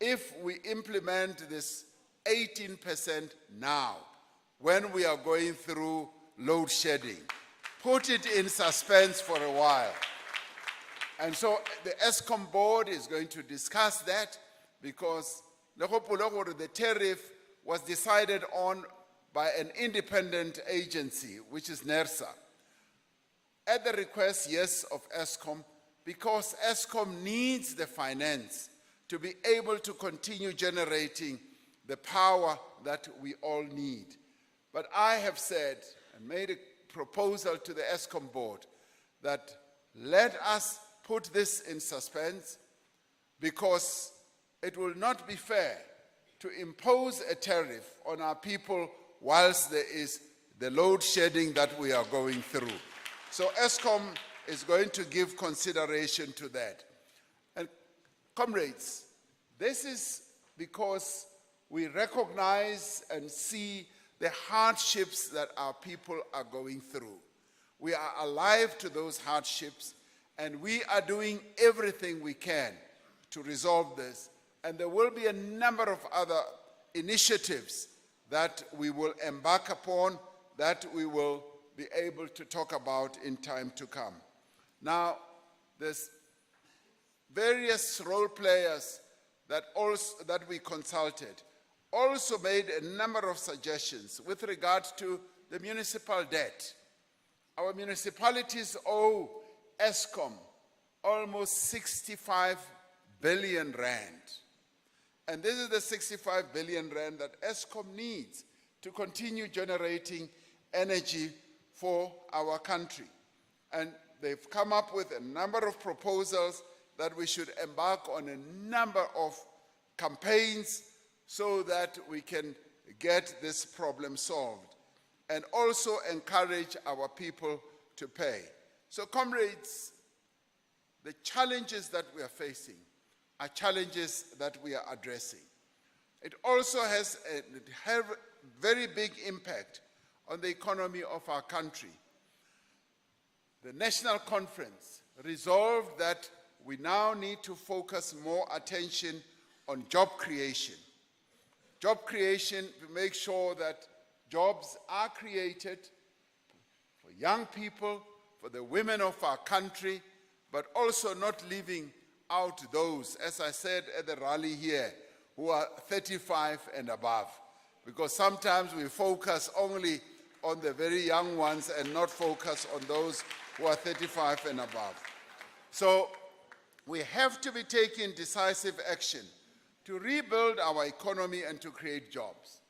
F: if we implement this 18% now when we are going through load shedding. Put it in suspense for a while. And so the ESCOM board is going to discuss that, because the tariff was decided on by an independent agency, which is NERSA, at the request, yes, of ESCOM, because ESCOM needs the finance to be able to continue generating the power that we all need. But I have said and made a proposal to the ESCOM board that let us put this in suspense, because it will not be fair to impose a tariff on our people whilst there is the load shedding that we are going through. So ESCOM is going to give consideration to that. And comrades, this is because we recognize and see the hardships that our people are going through. We are alive to those hardships, and we are doing everything we can to resolve this. And there will be a number of other initiatives that we will embark upon, that we will be able to talk about in time to come. Now, there's various role players that we consulted also made a number of suggestions with regard to the municipal debt. Our municipalities owe ESCOM almost 65 billion rand. And this is the 65 billion rand that ESCOM needs to continue generating energy for our country. And they've come up with a number of proposals that we should embark on a number of campaigns so that we can get this problem solved and also encourage our people to pay. So, comrades, the challenges that we are facing are challenges that we are addressing. It also has a very big impact on the economy of our country. The National Conference resolved that we now need to focus more attention on job creation. Job creation to make sure that jobs are created for young people, for the women of our country, but also not leaving out those, as I said at the rally here, who are 35 and above. Because sometimes we focus only on the very young ones and not focus on those who are 35 and above. So we have to be taking decisive action to rebuild our economy and to create jobs.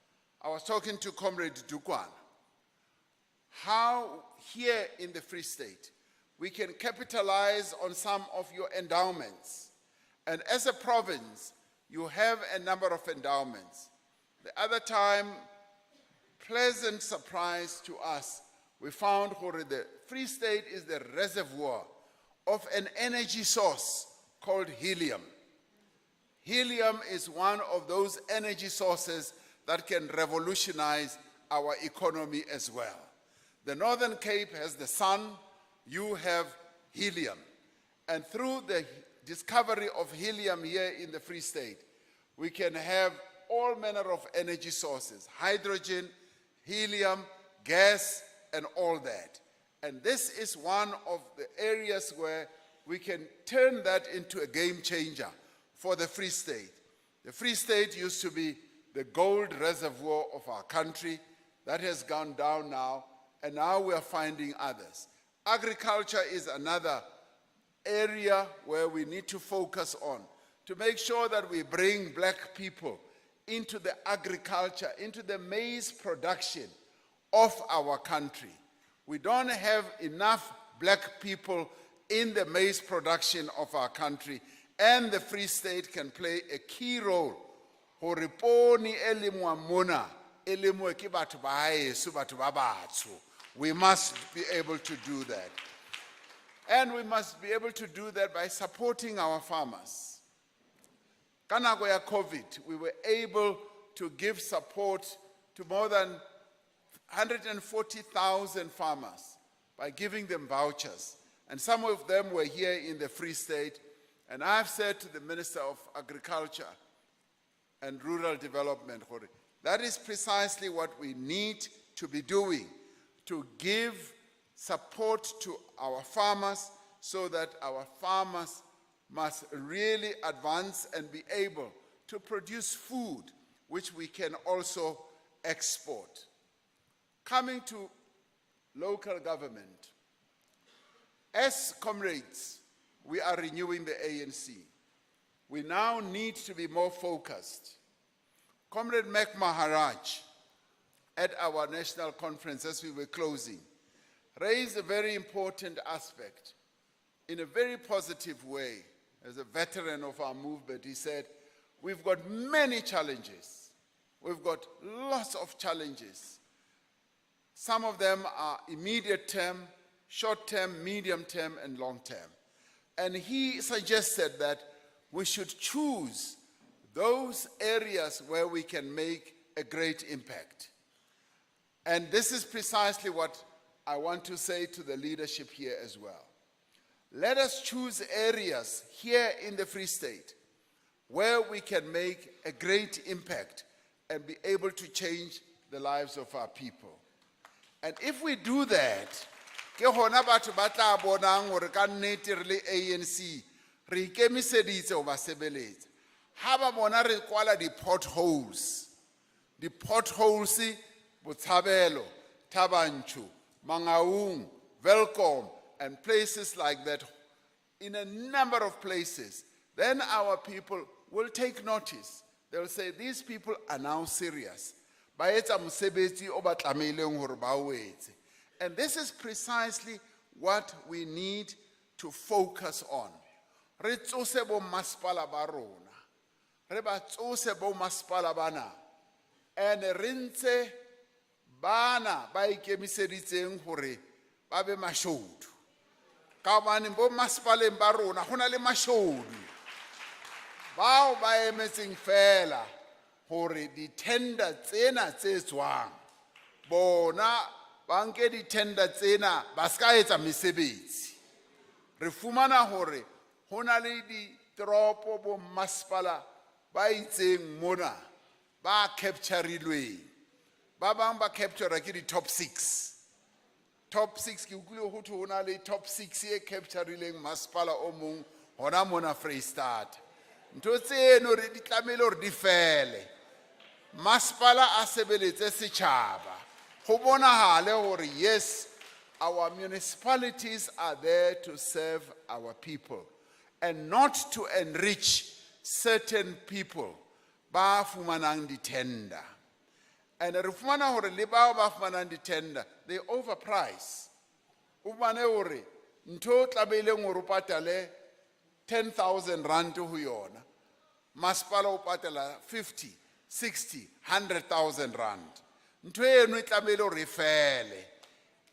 F: I was talking to Comrade Dukwan, how here in the Free State, we can capitalize on some of your endowments. And as a province, you have a number of endowments. The other time, pleasant surprise to us, we found that the Free State is the reservoir of an energy source called helium. Helium is one of those energy sources that can revolutionize our economy as well. The Northern Cape has the sun, you have helium. And through the discovery of helium here in the Free State, we can have all manner of energy sources, hydrogen, helium, gas, and all that. And this is one of the areas where we can turn that into a game changer for the Free State. The Free State used to be the gold reservoir of our country. That has gone down now, and now we are finding others. Agriculture is another area where we need to focus on to make sure that we bring black people into the agriculture, into the maize production of our country. We don't have enough black people in the maize production of our country, and the Free State can play a key role. We must be able to do that. And we must be able to do that by supporting our farmers. Kanako ya COVID, we were able to give support to more than 140,000 farmers by giving them vouchers. And some of them were here in the Free State. And I've said to the Minister of Agriculture and Rural Development, that is precisely what we need to be doing, to give support to our farmers so that our farmers must really advance and be able to produce food which we can also export. Coming to local government, as comrades, we are renewing the ANC. We now need to be more focused. Comrade Mac Maharaj, at our national conference as we were closing, raised a very important aspect in a very positive way. As a veteran of our movement, he said, we've got many challenges. We've got lots of challenges. Some of them are immediate term, short term, medium term, and long term. And he suggested that we should choose those areas where we can make a great impact. And this is precisely what I want to say to the leadership here as well. Let us choose areas here in the Free State where we can make a great impact and be able to change the lives of our people. And if we do that, ke hona batho ba tla bonang hore ka nnete re le ANC re ikemiseditse ho ba sebeletsa. Ha ba bona re kwala di-potholes Botshabelo, Tabanchu, Mangaung, Welkom, and places like that, in a number of places, then our people will take notice. They will say, these people are now serious. Ba etsa mosebetsi o ba tlameileng hore ba o etse. And this is precisely what we need to focus on. Re tsose bo masepala ba rona. Re ba tsose bo masepala bana. And re ntse bana ba ikemiseditseng hore ba be mashodu. Ka hobane bo masepaleng ba rona ho na le mashodu. Bao ba emetseng fela hore di-tender tsena tse tswang bona ba nke di-tender tsena ba ska etsa mesebetsi. Re fumana hore ho na le ditoropo bo masepala ba itseng mona ba capturilweng. Ba bang ba capture ke di-top 6. Top 6 ke utlwile ho thwe ho na le top 6 e capturileng masepala o mong hona mona Freystata. Ntho tseno re di tlamehile hore di fele. Masepala a sebeletse setjhaba. Ho bonahale hore yes, our municipalities are there to serve our people and not to enrich certain people ba fumanang di-tender. And re fumana hore le bao ba fumanang di-tender, they overprice. O bane hore ntho tlameileng hore o patale 10,000 rand ho yona. Masepala o patala 50, 60, 100,000 rand. Ntho eno e tlameile hore e fele.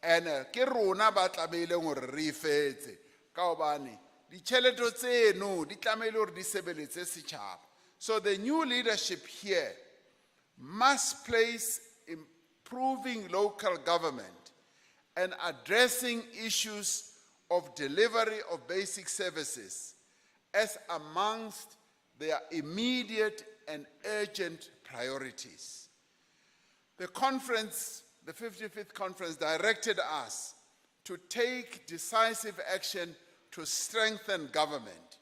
F: And ke rona ba tlameileng hore re fetse. Ka hobane ditjhelete tseno di tlameile hore di sebeletse setjhaba. So the new leadership here must place improving local government and addressing issues of delivery of basic services as amongst their immediate and urgent priorities. The conference, the 55th conference, directed us to take decisive action to strengthen government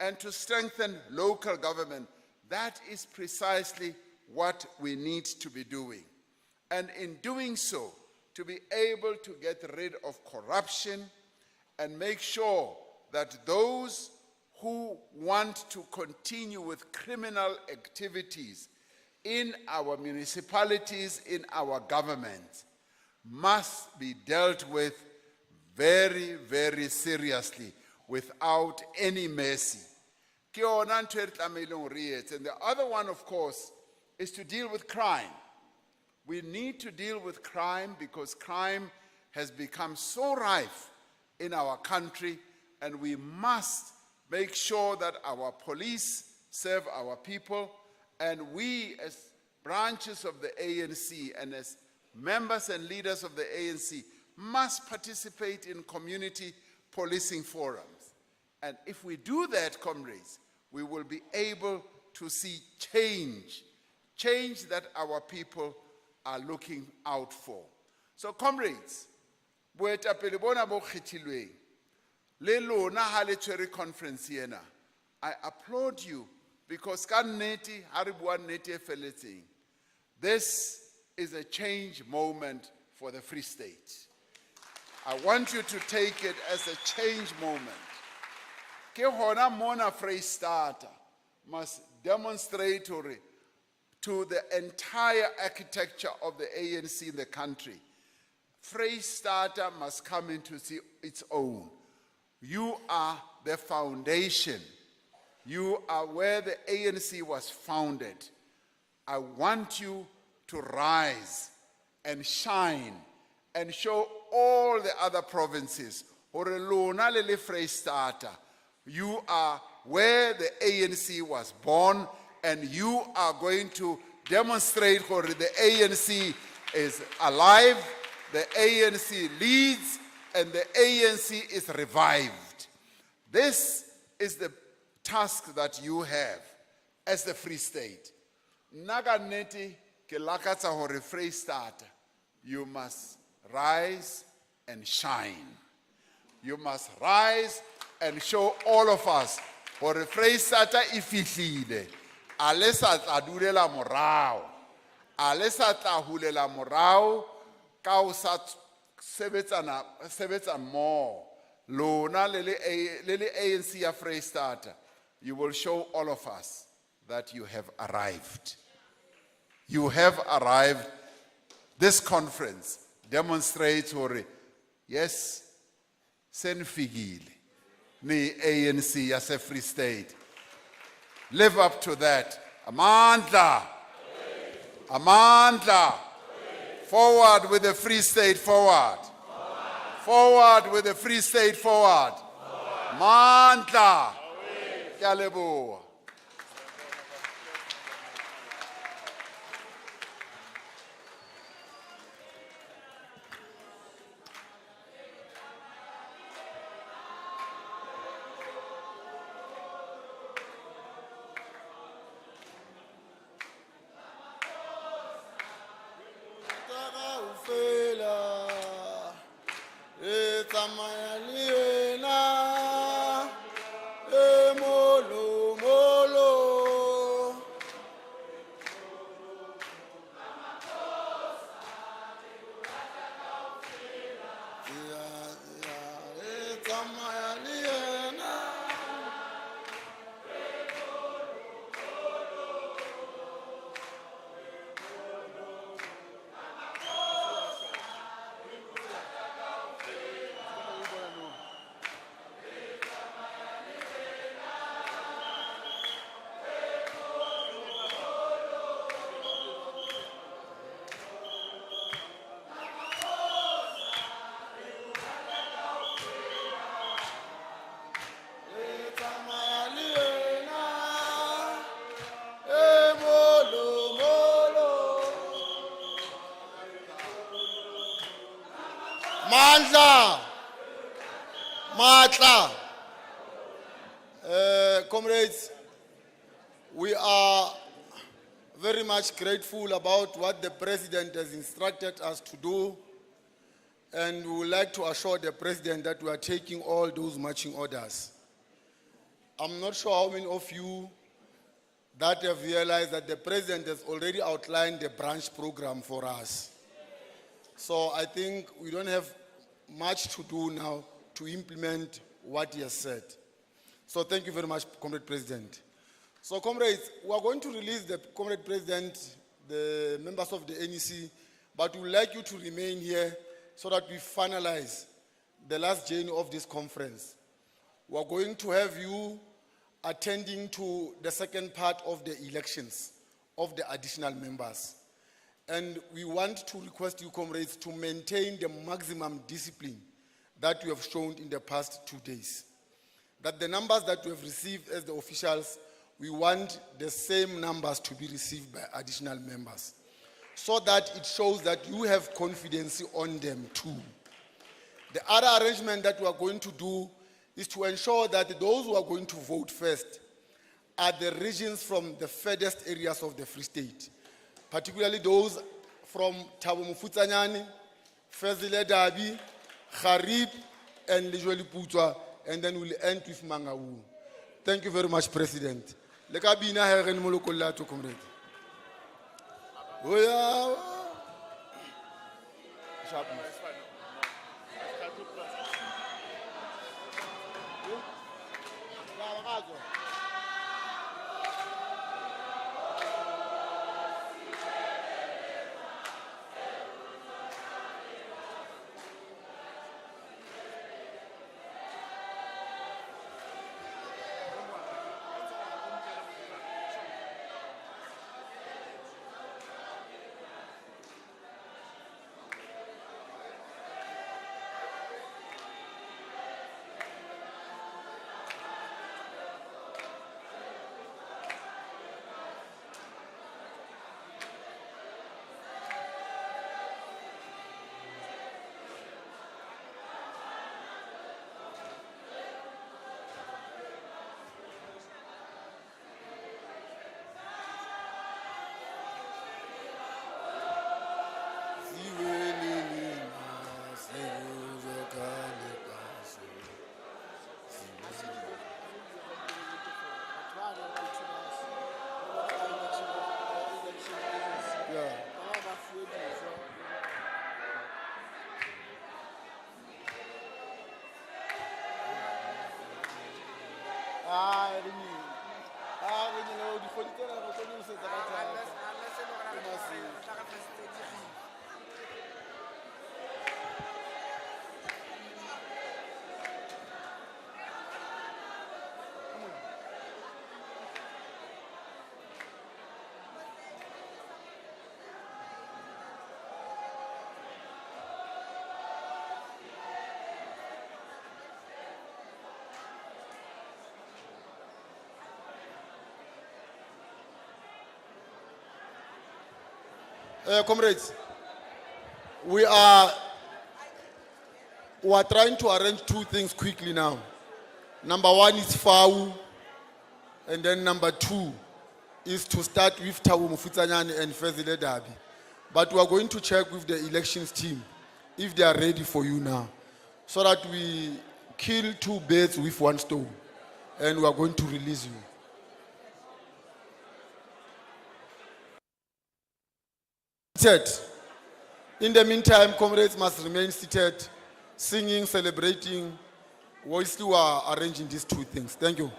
F: and to strengthen local government. That is precisely what we need to be doing. And in doing so, to be able to get rid of corruption and make sure that those who want to continue with criminal activities in our municipalities, in our government, must be dealt with very, very seriously without any mercy. And the other one, of course, is to deal with crime. We need to deal with crime because crime has become so rife in our country, and we must make sure that our police serve our people, and we as branches of the ANC and as members and leaders of the ANC must participate in community policing forums. And if we do that, comrades, we will be able to see change that our people are looking out for. So, comrades, boetapele bona bo kgethilweng, le lona ha le tshwere conference ena, I applaud you because ka nnete ha re bua nnete e felletseng, this is a change moment for the Free State. I want you to take it as a change moment. Ke hona mona Freystata must demonstrate to the entire architecture of the ANC in the country. Freystata must come into its own. You are the foundation. You are where the ANC was founded. I want you to rise and shine and show all the other provinces, hore lona le le Freistata, you are where the ANC was born, and you are going to demonstrate hore the ANC is alive, the ANC leads, and the ANC is revived. This is the task that you have as the Free State. Naga neti ke lakatsa hore Freistata, you must rise and shine. You must rise and show all of us hore Freistata e fihlile. A le sa tla dulela morao. A le sa tla hulela morao ka o sa sebetsa more. Lona le le ANC ya Freistata, you will show all of us that you have arrived. You have arrived. This conference demonstrates hore, yes, senfigile ni ANC ya se Free State. Live up to that. Amandla. Amandla. Forward with the Free State, forward. Forward with the Free State, forward. Mandla. Ke a leboha.
G: Mandla, Matla. Comrades, we are very much grateful about what the President has instructed us to do, and we would like to assure the President that we are taking all those marching orders. I'm not sure how many of you that have realized that the President has already outlined the branch program for us. So I think we don't have much to do now to implement what he has said. So thank you very much, Comrade President. So comrades, we are going to release the Comrade President, the members of the NEC, but we would like you to remain here so that we finalize the last journey of this conference. We are going to have you attending to the second part of the elections of the additional members. And we want to request you, comrades, to maintain the maximum discipline that you have shown in the past 2 days. That the numbers that we have received as the officials, we want the same numbers to be received by additional members, so that it shows that you have confidence on them too. The other arrangement that we are going to do is to ensure that those who are going to vote first are the regions from the furthest areas of the Free State, particularly those from Thabo Mofutsanyane, Fezile Dabi, Kharib, and Lejweli Putswa, and then we'll end with Mangaung. Thank you very much, President. Lekabina heren molokolla to comrade. Oya. Sharpness. Ah, re ni. Ah, re ni lo di kgwedi tsena re tlo nyosetsa ka thata. Comrades, we are trying to arrange two things quickly now. Number one is FAU, and then number two is to start with Tabu Mufutanyani and Fezile Dabi. But we are going to check with the elections team if they are ready for you now, so that we kill two birds with one stone, and we are going to release you. Seated. In the meantime, comrades must remain seated, singing, celebrating, whilst we are arranging these two things. Thank you.